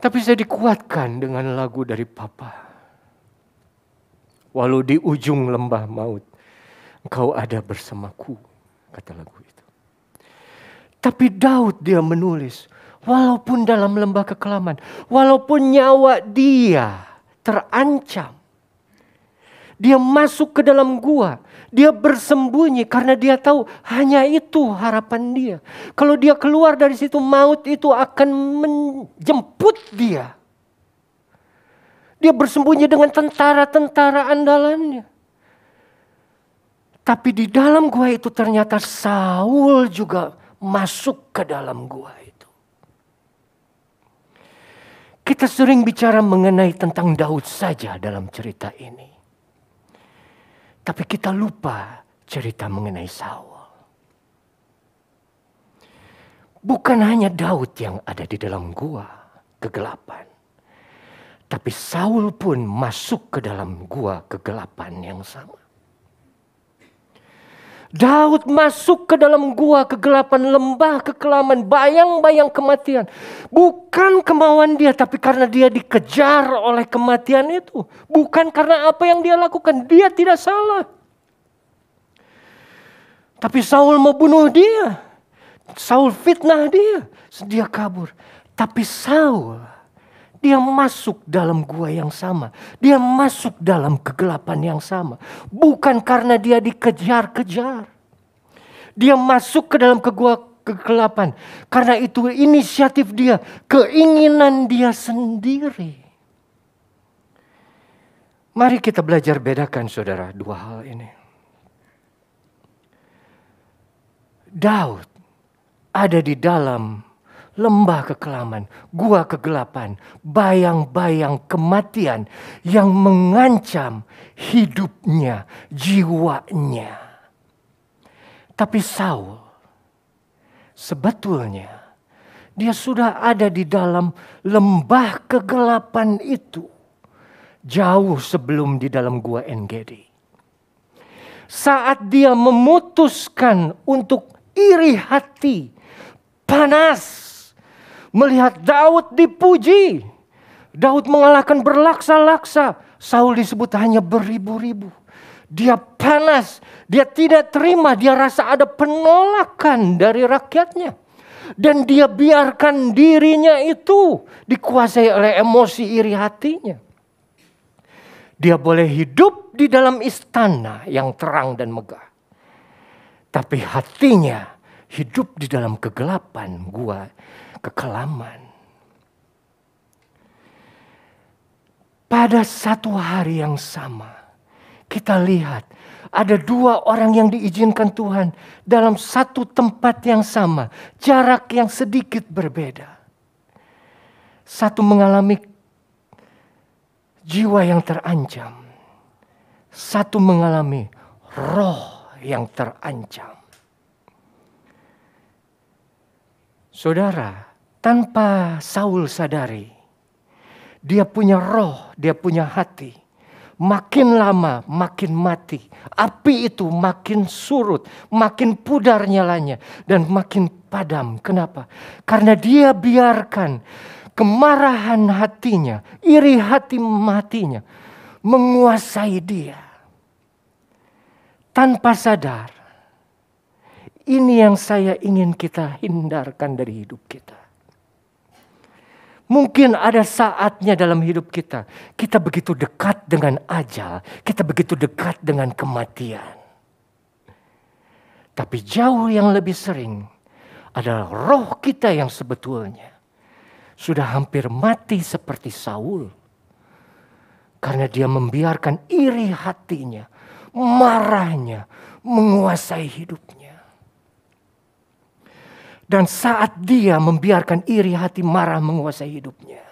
Tapi saya dikuatkan dengan lagu dari Papa. "Walau di ujung lembah maut, Engkau ada bersamaku," kata lagu itu. Tapi Daud dia menulis, walaupun dalam lembah kekelaman, walaupun nyawa dia terancam, dia masuk ke dalam gua, dia bersembunyi karena dia tahu hanya itu harapan dia. Kalau dia keluar dari situ, maut itu akan menjemput dia. Dia bersembunyi dengan tentara-tentara andalannya. Tapi di dalam gua itu ternyata Saul juga masuk ke dalam gua itu. Kita sering bicara mengenai tentang Daud saja dalam cerita ini. Tapi kita lupa cerita mengenai Saul. Bukan hanya Daud yang ada di dalam gua kegelapan. Tapi Saul pun masuk ke dalam gua kegelapan yang sama. Daud masuk ke dalam gua kegelapan, lembah kekelaman, bayang-bayang kematian. Bukan kemauan dia, tapi karena dia dikejar oleh kematian itu. Bukan karena apa yang dia lakukan, dia tidak salah. Tapi Saul mau bunuh dia. Saul fitnah dia kabur. Tapi Saul, dia masuk dalam gua yang sama. Dia masuk dalam kegelapan yang sama. Bukan karena dia dikejar-kejar. Dia masuk ke dalam kegelapan. Karena itu inisiatif dia. Keinginan dia sendiri. Mari kita belajar bedakan saudara dua hal ini. Daud ada di dalam lembah kekelaman, gua kegelapan, bayang-bayang kematian yang mengancam hidupnya, jiwanya. Tapi Saul, sebetulnya dia sudah ada di dalam lembah kegelapan itu, jauh sebelum di dalam gua En-Gedi. Saat dia memutuskan untuk iri hati, panas, melihat Daud dipuji. Daud mengalahkan berlaksa-laksa. Saul disebut hanya beribu-ribu. Dia panas. Dia tidak terima. Dia rasa ada penolakan dari rakyatnya. Dan dia biarkan dirinya itu dikuasai oleh emosi iri hatinya. Dia boleh hidup di dalam istana yang terang dan megah. Tapi hatinya hidup di dalam kegelapan gua kekelaman. Pada satu hari yang sama, kita lihat ada dua orang yang diizinkan Tuhan dalam satu tempat yang sama, jarak yang sedikit berbeda. Satu mengalami jiwa yang terancam, satu mengalami roh yang terancam. Saudara, tanpa Saul sadari, dia punya roh, dia punya hati. Makin lama, makin mati. Api itu makin surut, makin pudar nyalanya, dan makin padam. Kenapa? Karena dia biarkan kemarahan hatinya, iri hati matinya, menguasai dia. Tanpa sadar. Ini yang saya ingin kita hindarkan dari hidup kita. Mungkin ada saatnya dalam hidup kita, kita begitu dekat dengan ajal, kita begitu dekat dengan kematian. Tapi jauh yang lebih sering adalah roh kita yang sebetulnya sudah hampir mati seperti Saul. Karena dia membiarkan iri hatinya, marahnya menguasai hidupnya. Dan saat dia membiarkan iri hati marah menguasai hidupnya,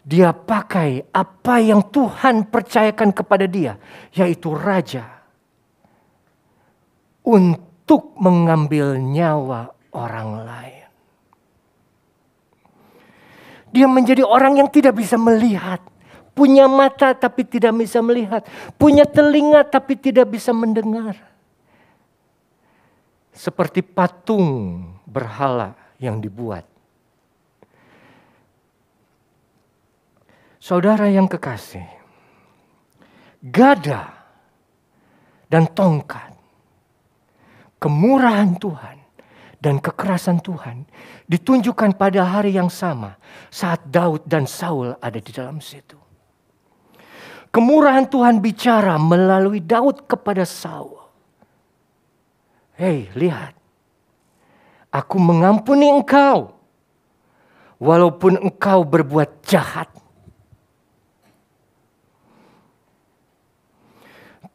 dia pakai apa yang Tuhan percayakan kepada dia, yaitu raja, untuk mengambil nyawa orang lain. Dia menjadi orang yang tidak bisa melihat, punya mata tapi tidak bisa melihat, punya telinga tapi tidak bisa mendengar. Seperti patung berhala yang dibuat. Saudara yang kekasih, gada dan tongkat, kemurahan Tuhan dan kekerasan Tuhan ditunjukkan pada hari yang sama saat Daud dan Saul ada di dalam situ. Kemurahan Tuhan bicara melalui Daud kepada Saul. Hei, lihat. Aku mengampuni engkau walaupun engkau berbuat jahat.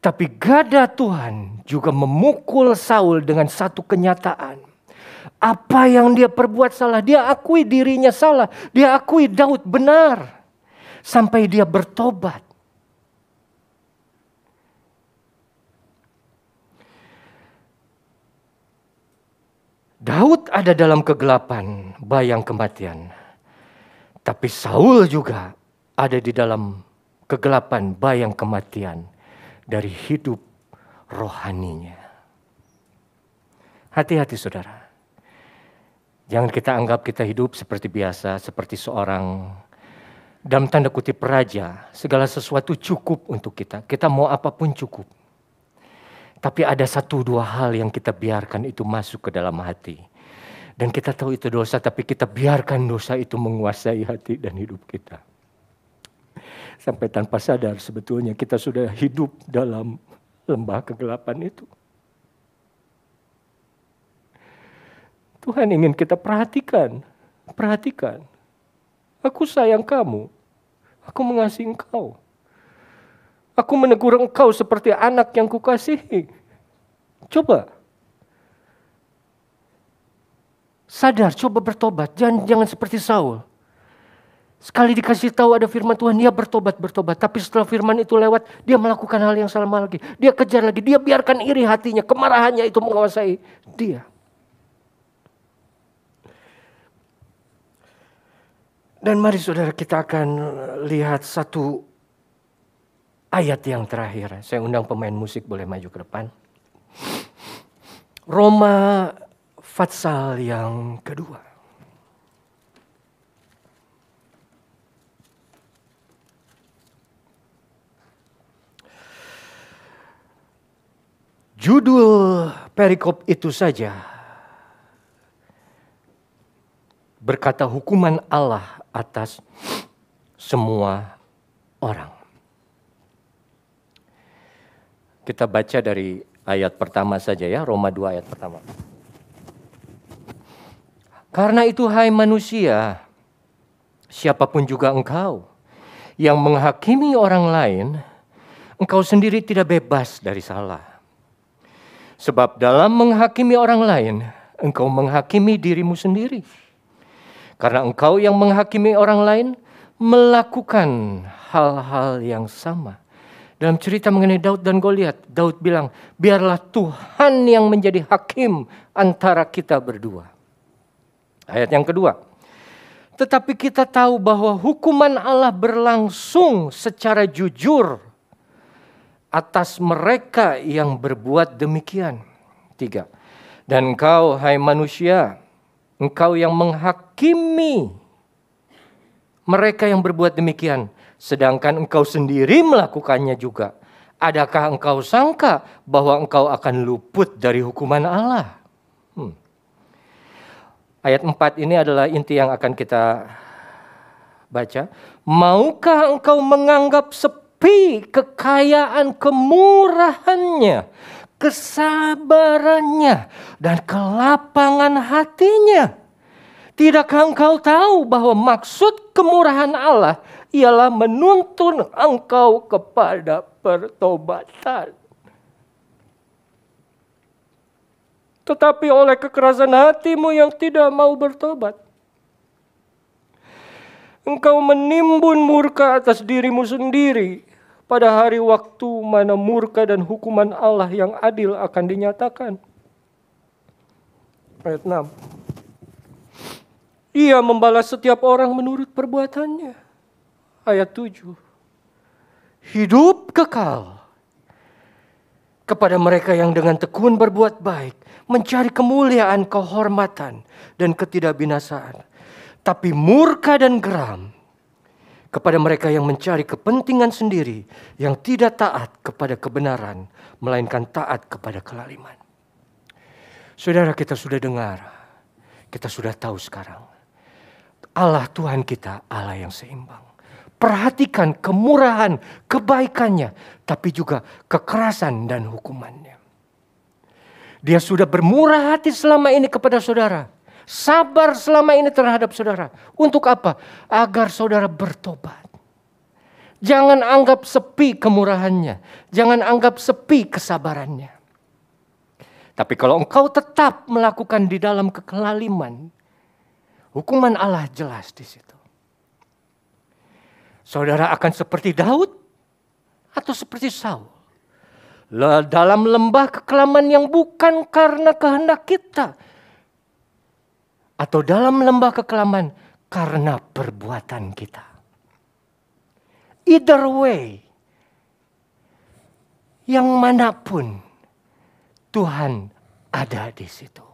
Tapi gada Tuhan juga memukul Saul dengan satu kenyataan. Apa yang dia perbuat salah, dia akui dirinya salah. Dia akui Daud benar. Sampai dia bertobat. Daud ada dalam kegelapan bayang kematian. Tapi Saul juga ada di dalam kegelapan bayang kematian dari hidup rohaninya. Hati-hati saudara. Jangan kita anggap kita hidup seperti biasa, seperti seorang dalam tanda kutip raja. Segala sesuatu cukup untuk kita. Kita mau apapun cukup. Tapi ada 1-2 hal yang kita biarkan itu masuk ke dalam hati. Dan kita tahu itu dosa, tapi kita biarkan dosa itu menguasai hati dan hidup kita. Sampai tanpa sadar sebetulnya kita sudah hidup dalam lembah kegelapan itu. Tuhan ingin kita perhatikan. Perhatikan. Aku sayang kamu. Aku mengasihi engkau. Aku menegur engkau seperti anak yang kukasihi. Coba. Sadar, coba bertobat. Jangan seperti Saul. Sekali dikasih tahu ada firman Tuhan, dia bertobat. Tapi setelah firman itu lewat, dia melakukan hal yang sama lagi. Dia kejar lagi, dia biarkan iri hatinya, kemarahannya itu menguasai dia. Dan mari saudara, kita akan lihat satu ayat yang terakhir. Saya undang pemain musik boleh maju ke depan. Roma Fatsal yang kedua. Judul perikop itu saja berkata hukuman Allah atas semua orang. Kita baca dari ayat pertama saja ya, Roma 2 ayat pertama. Karena itu hai manusia, siapapun juga engkau yang menghakimi orang lain, engkau sendiri tidak bebas dari salah. Sebab dalam menghakimi orang lain, engkau menghakimi dirimu sendiri. Karena engkau yang menghakimi orang lain melakukan hal-hal yang sama. Dalam cerita mengenai Daud dan Goliat, Daud bilang, biarlah Tuhan yang menjadi hakim antara kita berdua. Ayat yang kedua. Tetapi kita tahu bahwa hukuman Allah berlangsung secara jujur atas mereka yang berbuat demikian. 3. Dan engkau, hai manusia, engkau yang menghakimi mereka yang berbuat demikian, sedangkan engkau sendiri melakukannya juga. Adakah engkau sangka bahwa engkau akan luput dari hukuman Allah? Ayat 4 ini adalah inti yang akan kita baca. Maukah engkau menganggap sepi kekayaan kemurahannya, kesabarannya, dan kelapangan hatinya? Tidakkah engkau tahu bahwa maksud kemurahan Allah ialah menuntun engkau kepada pertobatan? Tetapi oleh kekerasan hatimu yang tidak mau bertobat, engkau menimbun murka atas dirimu sendiri pada hari waktu mana murka dan hukuman Allah yang adil akan dinyatakan. Ayat 6. Ia membalas setiap orang menurut perbuatannya. Ayat 7. Hidup kekal kepada mereka yang dengan tekun berbuat baik, mencari kemuliaan, kehormatan, dan ketidakbinasaan. Tapi murka dan geram kepada mereka yang mencari kepentingan sendiri, yang tidak taat kepada kebenaran, melainkan taat kepada kelaliman. Saudara, kita sudah dengar, kita sudah tahu sekarang. Allah Tuhan kita, Allah yang seimbang. Perhatikan kemurahan, kebaikannya, tapi juga kekerasan dan hukumannya. Dia sudah bermurah hati selama ini kepada saudara. Sabar selama ini terhadap saudara. Untuk apa? Agar saudara bertobat. Jangan anggap sepi kemurahannya. Jangan anggap sepi kesabarannya. Tapi kalau engkau tetap melakukan di dalam kekelaliman, hukuman Allah jelas di situ. Saudara akan seperti Daud atau seperti Saul. Dalam lembah kekelaman yang bukan karena kehendak kita. Atau dalam lembah kekelaman karena perbuatan kita. Either way, yang manapun Tuhan ada di situ.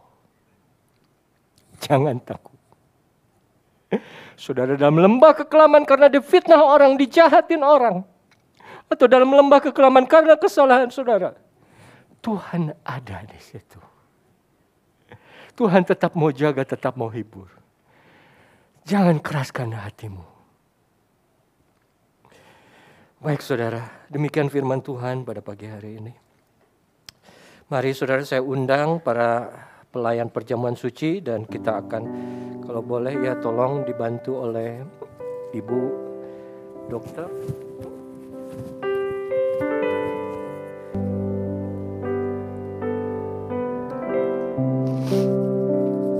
Jangan takut. Saudara dalam lembah kekelaman karena difitnah orang, dijahatin orang. Atau dalam lembah kekelaman karena kesalahan saudara. Tuhan ada di situ. Tuhan tetap mau jaga, tetap mau hibur. Jangan keraskan hatimu. Baik saudara, demikian firman Tuhan pada pagi hari ini. Mari saudara, saya undang para pelayan perjamuan suci dan kita akan, kalau boleh ya tolong dibantu oleh Ibu Dokter.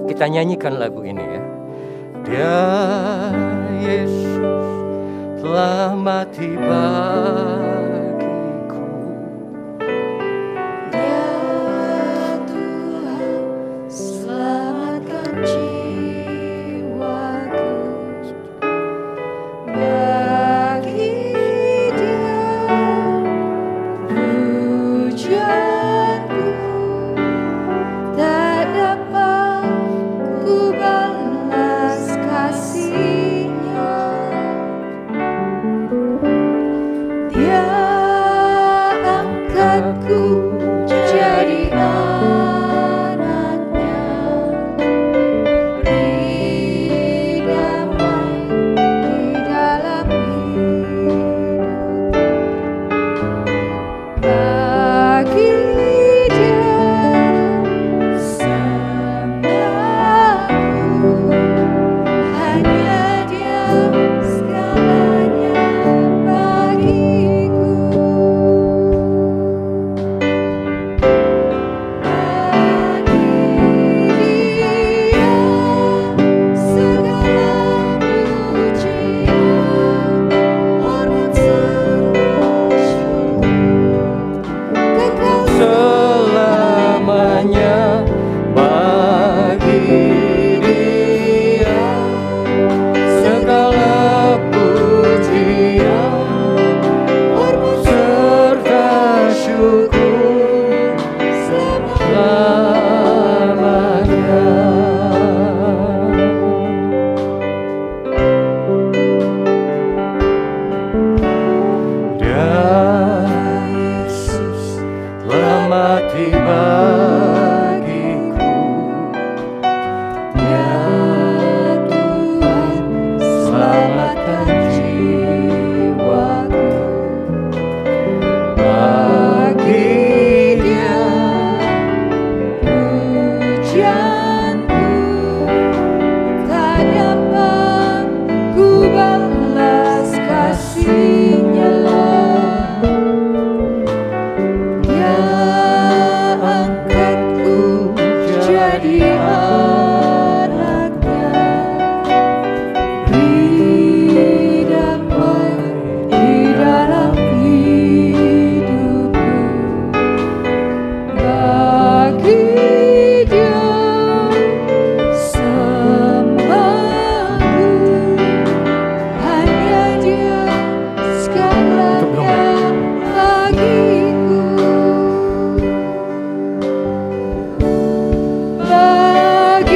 Kita nyanyikan lagu ini ya. Dia Yesus telah mati bagiku. Dia Tuhan selamatkan jiwaku. Bagi Dia pujianku tak dapat ku balas kasih-Nya. Dia angkatku jadi anaknya, beri damai di dalam hidup. Bagi Dia sembahku, hanya Dia segalanya bagiku. Bagi Dia segala pujian, hormat serta syukur kekal Selamanya bagi Dia segala pujian, hormat serta syukur selamanya. Dia Yesus telah mati bagiku. Ya Tuhan selamatkan jiwaku. Bagi Dia Pujianku tak dapat ku balas kasih-Nya. Dia angkatku jadi anaknya, beri damai di dalam hidupku. Bagi Dia sembahku, hanya Dia segalanya bagiku. Bagi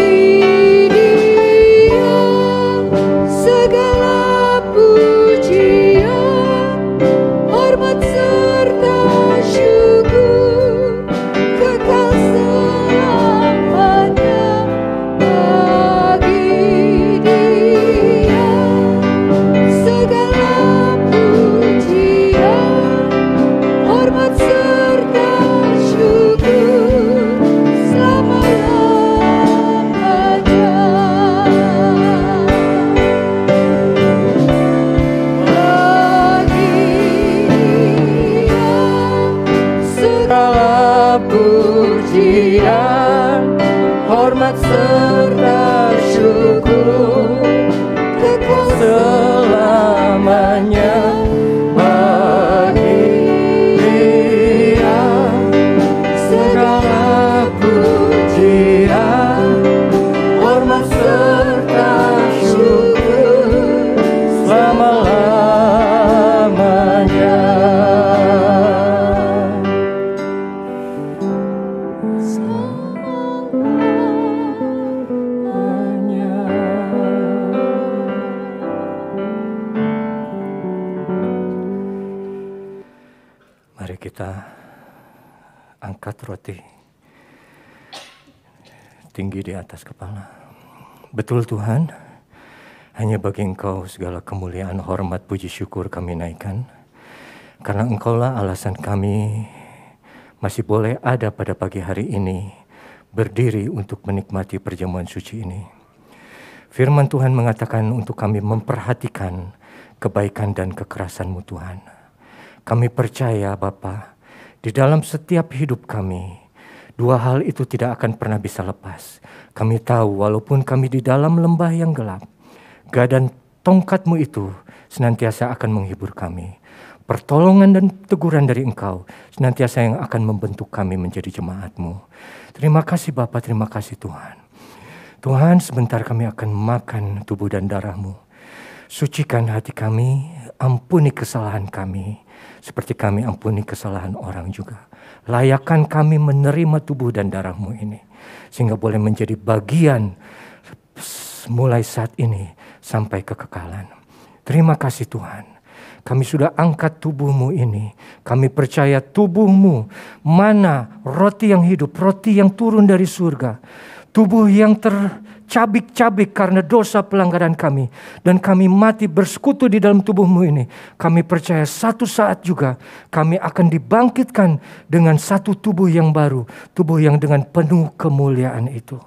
kita angkat roti tinggi di atas kepala. Betul Tuhan, hanya bagi Engkau segala kemuliaan, hormat, puji, syukur kami naikkan. Karena Engkaulah alasan kami masih boleh ada pada pagi hari ini, berdiri untuk menikmati perjamuan suci ini. Firman Tuhan mengatakan untuk kami memperhatikan kebaikan dan kekerasan-Mu Tuhan. Kami percaya Bapa, di dalam setiap hidup kami, dua hal itu tidak akan pernah bisa lepas. Kami tahu walaupun kami di dalam lembah yang gelap, gad dan tongkat-Mu itu senantiasa akan menghibur kami. Pertolongan dan teguran dari Engkau senantiasa yang akan membentuk kami menjadi jemaat-Mu. Terima kasih Bapa, terima kasih Tuhan. Tuhan, sebentar kami akan makan tubuh dan darah-Mu. Sucikan hati kami, ampuni kesalahan kami, seperti kami ampuni kesalahan orang juga. Layakkan kami menerima tubuh dan darah-Mu ini, sehingga boleh menjadi bagian mulai saat ini sampai kekekalan. Terima kasih Tuhan. Kami sudah angkat tubuh-Mu ini. Kami percaya tubuh-Mu, mana roti yang hidup, roti yang turun dari surga. Tubuh yang tercabik-cabik karena dosa pelanggaran kami. Dan kami mati bersekutu di dalam tubuh-Mu ini. Kami percaya satu saat juga kami akan dibangkitkan dengan satu tubuh yang baru. Tubuh yang dengan penuh kemuliaan itu.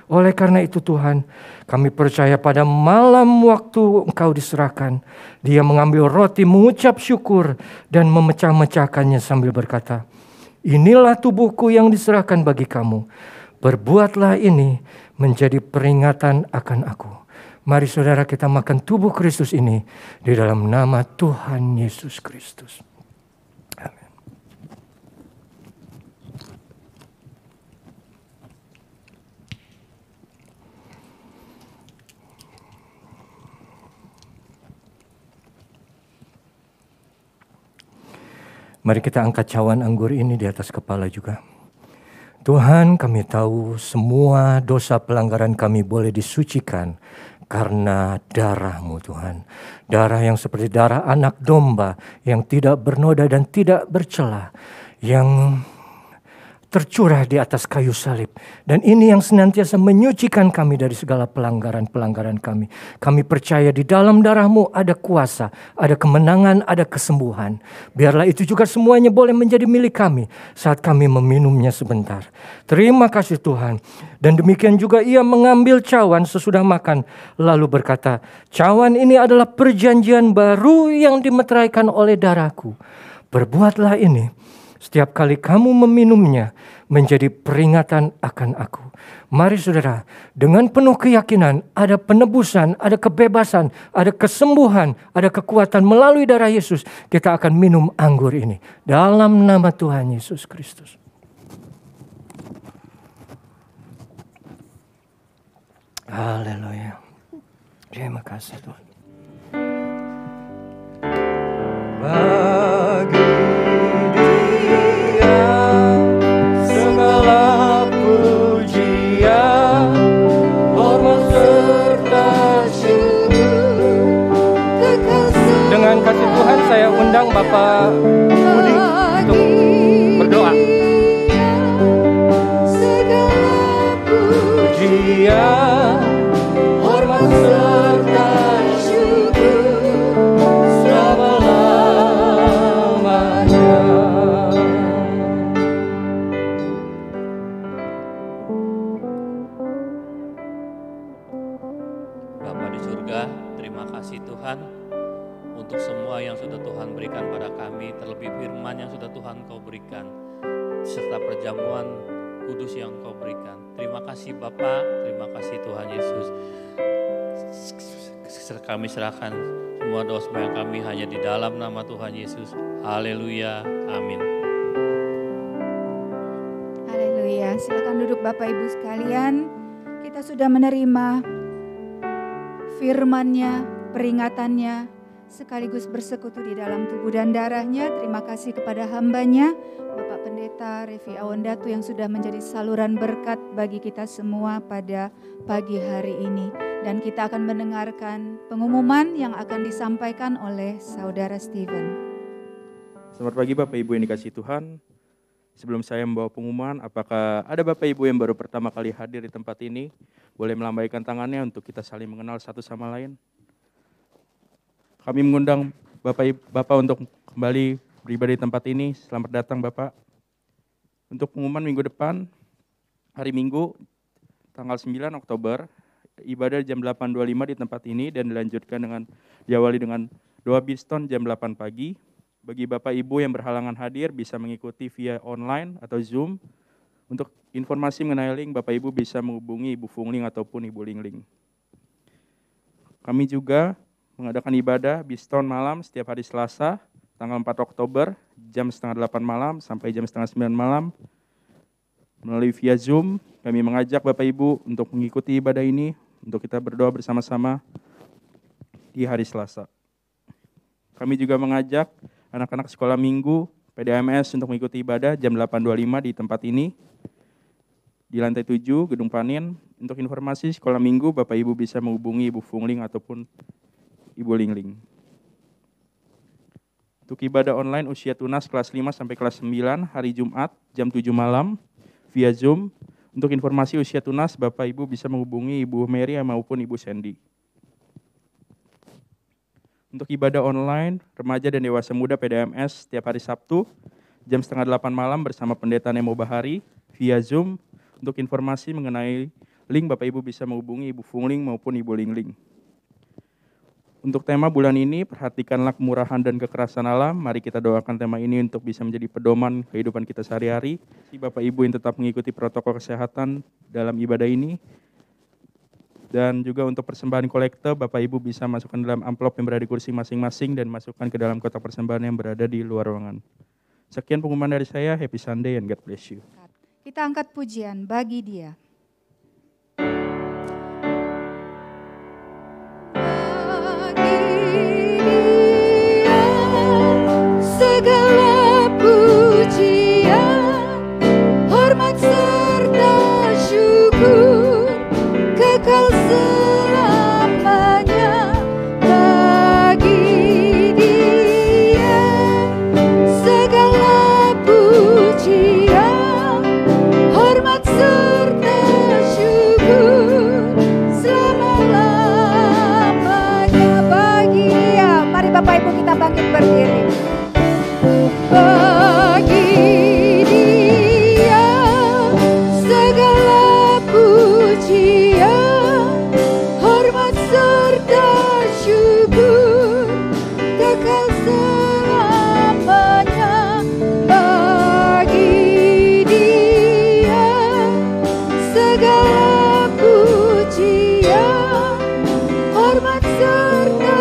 Oleh karena itu Tuhan, kami percaya pada malam waktu Engkau diserahkan, Dia mengambil roti, mengucap syukur, dan memecah-mecahkannya sambil berkata, inilah tubuhku yang diserahkan bagi kamu. Berbuatlah ini menjadi peringatan akan aku. Mari saudara kita makan tubuh Kristus ini di dalam nama Tuhan Yesus Kristus. Amin. Mari kita angkat cawan anggur ini di atas kepala juga. Tuhan, kami tahu semua dosa pelanggaran kami boleh disucikan karena darah-Mu Tuhan. Darah yang seperti darah anak domba yang tidak bernoda dan tidak bercela, yang tercurah di atas kayu salib. Dan ini yang senantiasa menyucikan kami dari segala pelanggaran-pelanggaran kami. Kami percaya di dalam darah-Mu ada kuasa, ada kemenangan, ada kesembuhan. Biarlah itu juga semuanya boleh menjadi milik kami saat kami meminumnya sebentar. Terima kasih Tuhan. Dan demikian juga Ia mengambil cawan sesudah makan, lalu berkata, cawan ini adalah perjanjian baru yang dimeteraikan oleh darahku. Berbuatlah ini setiap kali kamu meminumnya menjadi peringatan akan aku. Mari saudara, dengan penuh keyakinan ada penebusan, ada kebebasan, ada kesembuhan, ada kekuatan melalui darah Yesus. Kita akan minum anggur ini dalam nama Tuhan Yesus Kristus. Haleluya. Terima kasih Tuhan. Bagi Dia segala pujian, hormat serta syukur. Dengan kasih Tuhan saya undang Bapak Budi untuk berdoa. Pujian, hormat serta syukur selama-lamanya. Bapa di surga, terima kasih Tuhan untuk semua yang sudah Tuhan berikan pada kami, terlebih firman yang sudah Tuhan Kau berikan, serta perjamuan kudus yang Kau berikan. Terima kasih Bapa, terima kasih Tuhan Yesus. Kami serahkan semua dosa yang kami hanya di dalam nama Tuhan Yesus. Haleluya, amin. Haleluya, silakan duduk Bapak Ibu sekalian. Kita sudah menerima firman-Nya, peringatannya, sekaligus bersekutu di dalam tubuh dan darah-Nya. Terima kasih kepada hamba-Nya, Bapak Pendeta Revi Awandatu yang sudah menjadi saluran berkat bagi kita semua pada pagi hari ini. Dan kita akan mendengarkan pengumuman yang akan disampaikan oleh Saudara Steven. Selamat pagi Bapak Ibu yang dikasihi Tuhan. Sebelum saya membawa pengumuman, apakah ada Bapak Ibu yang baru pertama kali hadir di tempat ini? Boleh melambaikan tangannya untuk kita saling mengenal satu sama lain. Kami mengundang Bapak untuk kembali beribadah di tempat ini. Selamat datang Bapak. Untuk pengumuman minggu depan, hari Minggu, tanggal 9 Oktober, ibadah jam 8.25 di tempat ini dan diawali dengan doa Biston jam 8 pagi. Bagi Bapak Ibu yang berhalangan hadir bisa mengikuti via online atau Zoom. Untuk informasi mengenai link, Bapak Ibu bisa menghubungi Ibu Fungling ataupun Ibu Lingling. Kami juga mengadakan ibadah Biston malam setiap hari Selasa, tanggal 4 Oktober, jam 7:30 malam sampai jam 8:30 malam. Melalui via Zoom, kami mengajak Bapak Ibu untuk mengikuti ibadah ini, untuk kita berdoa bersama-sama di hari Selasa. Kami juga mengajak anak-anak sekolah minggu PDMS untuk mengikuti ibadah jam 8.25 di tempat ini, di lantai 7, Gedung Panin. Untuk informasi sekolah minggu, Bapak Ibu bisa menghubungi Ibu Fungling ataupun Ibu Lingling. Untuk ibadah online usia tunas kelas 5 sampai kelas 9, hari Jumat jam 7 malam, via Zoom. Untuk informasi usia tunas, Bapak Ibu bisa menghubungi Ibu Mary maupun Ibu Sandy. Untuk ibadah online, remaja dan dewasa muda PDMS setiap hari Sabtu, jam 7:30 malam bersama Pendeta Nemo Bahari, via Zoom. Untuk informasi mengenai link, Bapak Ibu bisa menghubungi Ibu Fungling maupun Ibu Lingling. Untuk tema bulan ini, perhatikanlah kemurahan dan kekerasan alam. Mari kita doakan tema ini untuk bisa menjadi pedoman kehidupan kita sehari-hari. Bapak Ibu yang tetap mengikuti protokol kesehatan dalam ibadah ini. Dan juga untuk persembahan kolekte, Bapak Ibu bisa masukkan dalam amplop yang berada di kursi masing-masing dan masukkan ke dalam kotak persembahan yang berada di luar ruangan. Sekian pengumuman dari saya, happy Sunday and God bless you. Kita angkat pujian bagi Dia. Segala pujian, hormat serta syukur kekal selamanya bagi Dia. Segala pujian, hormat serta syukur selama-lamanya bagi Dia. Mari Bapak Ibu kita bangkit berdiri. Bagi Dia segala pujian, hormat serta syukur kekal selamanya bagi Dia. Segala pujian, hormat serta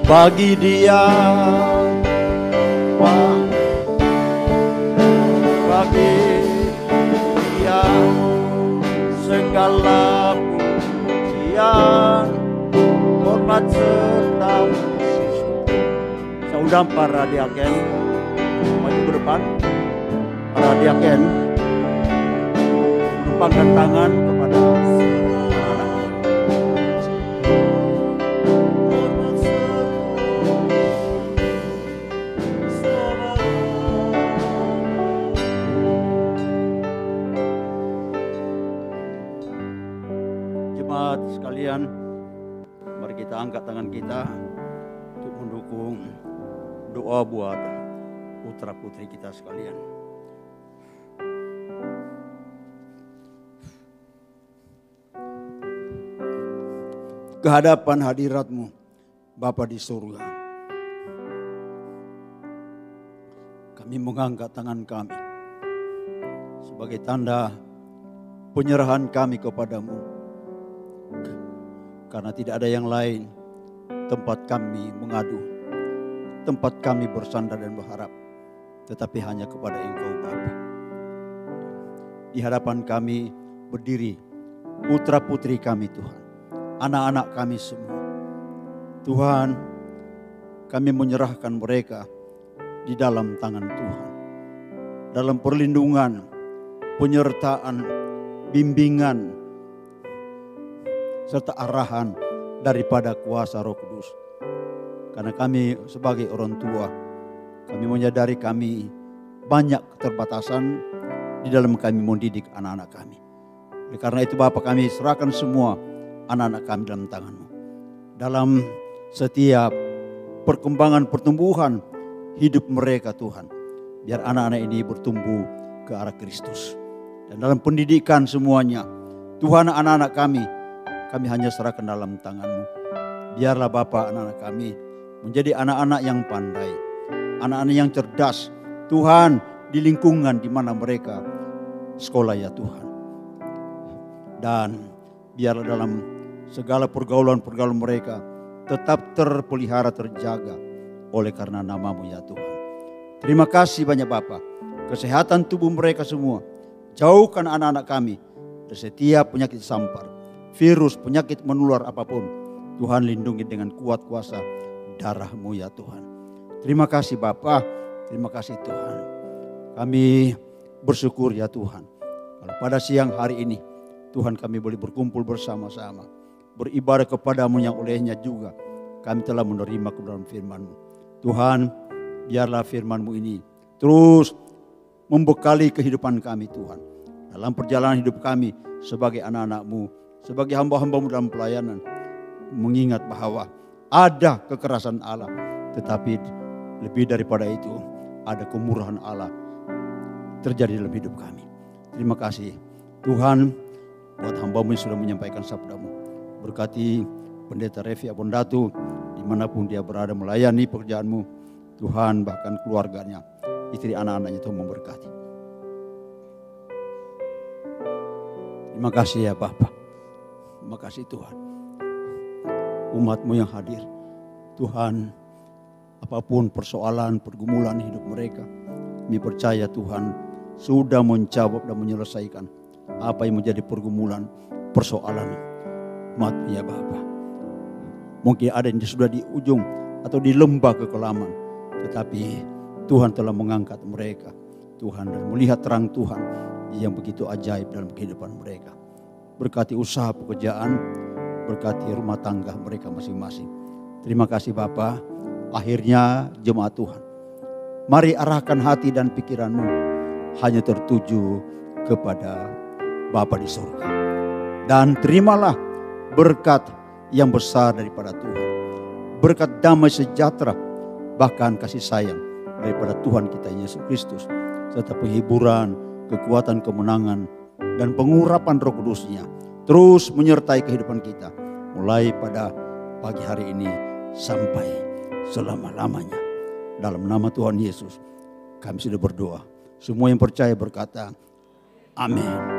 bagi Dia, bagi Dia segala pujian, hormat serta syukur. Saya undang para diaken maju ke depan. Para diaken menumpangkan tangan kepada sekalian. Mari kita angkat tangan kita untuk mendukung doa buat putra putri kita sekalian. Kehadapan hadirat-Mu Bapa di surga, kami mengangkat tangan kami sebagai tanda penyerahan kami kepadamu. Karena tidak ada yang lain tempat kami mengadu, tempat kami bersandar dan berharap, tetapi hanya kepada Engkau Bapa. Di hadapan kami berdiri putra putri kami Tuhan, anak-anak kami semua. Tuhan, kami menyerahkan mereka di dalam tangan Tuhan, dalam perlindungan, penyertaan, bimbingan, serta arahan daripada kuasa Roh Kudus. Karena kami sebagai orang tua, kami menyadari kami banyak keterbatasan di dalam kami mendidik anak-anak kami. Oleh karena itu Bapa, kami serahkan semua anak-anak kami dalam tangan-Mu. Dalam setiap perkembangan pertumbuhan hidup mereka Tuhan, biar anak-anak ini bertumbuh ke arah Kristus. Dan dalam pendidikan semuanya, Tuhan, anak-anak kami hanya serahkan dalam tangan-Mu. Biarlah Bapa, anak-anak kami menjadi anak-anak yang pandai, anak-anak yang cerdas, Tuhan, di lingkungan di mana mereka sekolah ya Tuhan. Dan biarlah dalam segala pergaulan-pergaulan mereka tetap terpelihara, terjaga oleh karena nama-Mu ya Tuhan. Terima kasih banyak Bapa. Kesehatan tubuh mereka semua. Jauhkan anak-anak kami dari setiap penyakit sampar, virus, penyakit menular apapun. Tuhan lindungi dengan kuat kuasa darah-Mu ya Tuhan. Terima kasih Bapa. Terima kasih Tuhan. Kami bersyukur ya Tuhan. Kalau pada siang hari ini Tuhan kami boleh berkumpul bersama-sama, beribadah kepada-Mu yang olehnya juga kami telah menerima kebenaran firman-Mu. Tuhan, biarlah firman-Mu ini terus membekali kehidupan kami Tuhan. Dalam perjalanan hidup kami sebagai anak-anak-Mu, sebagai hamba-hamba-Mu dalam pelayanan. Mengingat bahwa ada kekerasan Allah, tetapi lebih daripada itu ada kemurahan Allah terjadi dalam hidup kami. Terima kasih Tuhan buat hamba-Mu yang sudah menyampaikan sabda-Mu. Berkati Pendeta Revi Abondatu dimanapun dia berada melayani pekerjaan-Mu. Tuhan, bahkan keluarganya, istri anak-anaknya, Tuhan memberkati. Terima kasih ya Bapa. Terima kasih Tuhan. Umat-Mu yang hadir, Tuhan, apapun persoalan, pergumulan hidup mereka, kami percaya Tuhan sudah menjawab dan menyelesaikan apa yang menjadi pergumulan, persoalan umat-Mu ya Bapa. Mungkin ada yang sudah di ujung atau di lembah kekelaman, tetapi Tuhan telah mengangkat mereka, Tuhan, dan melihat terang Tuhan yang begitu ajaib dalam kehidupan mereka. Berkati usaha pekerjaan, berkati rumah tangga mereka masing-masing. Terima kasih Bapa. Akhirnya jemaat Tuhan, mari arahkan hati dan pikiran-Mu hanya tertuju kepada Bapa di surga. Dan terimalah berkat yang besar daripada Tuhan. Berkat damai sejahtera, bahkan kasih sayang daripada Tuhan kita Yesus Kristus. Serta penghiburan, kekuatan, kemenangan, dan pengurapan Roh Kudus-Nya terus menyertai kehidupan kita. Mulai pada pagi hari ini sampai selama-lamanya. Dalam nama Tuhan Yesus kami sudah berdoa. Semua yang percaya berkata, amin.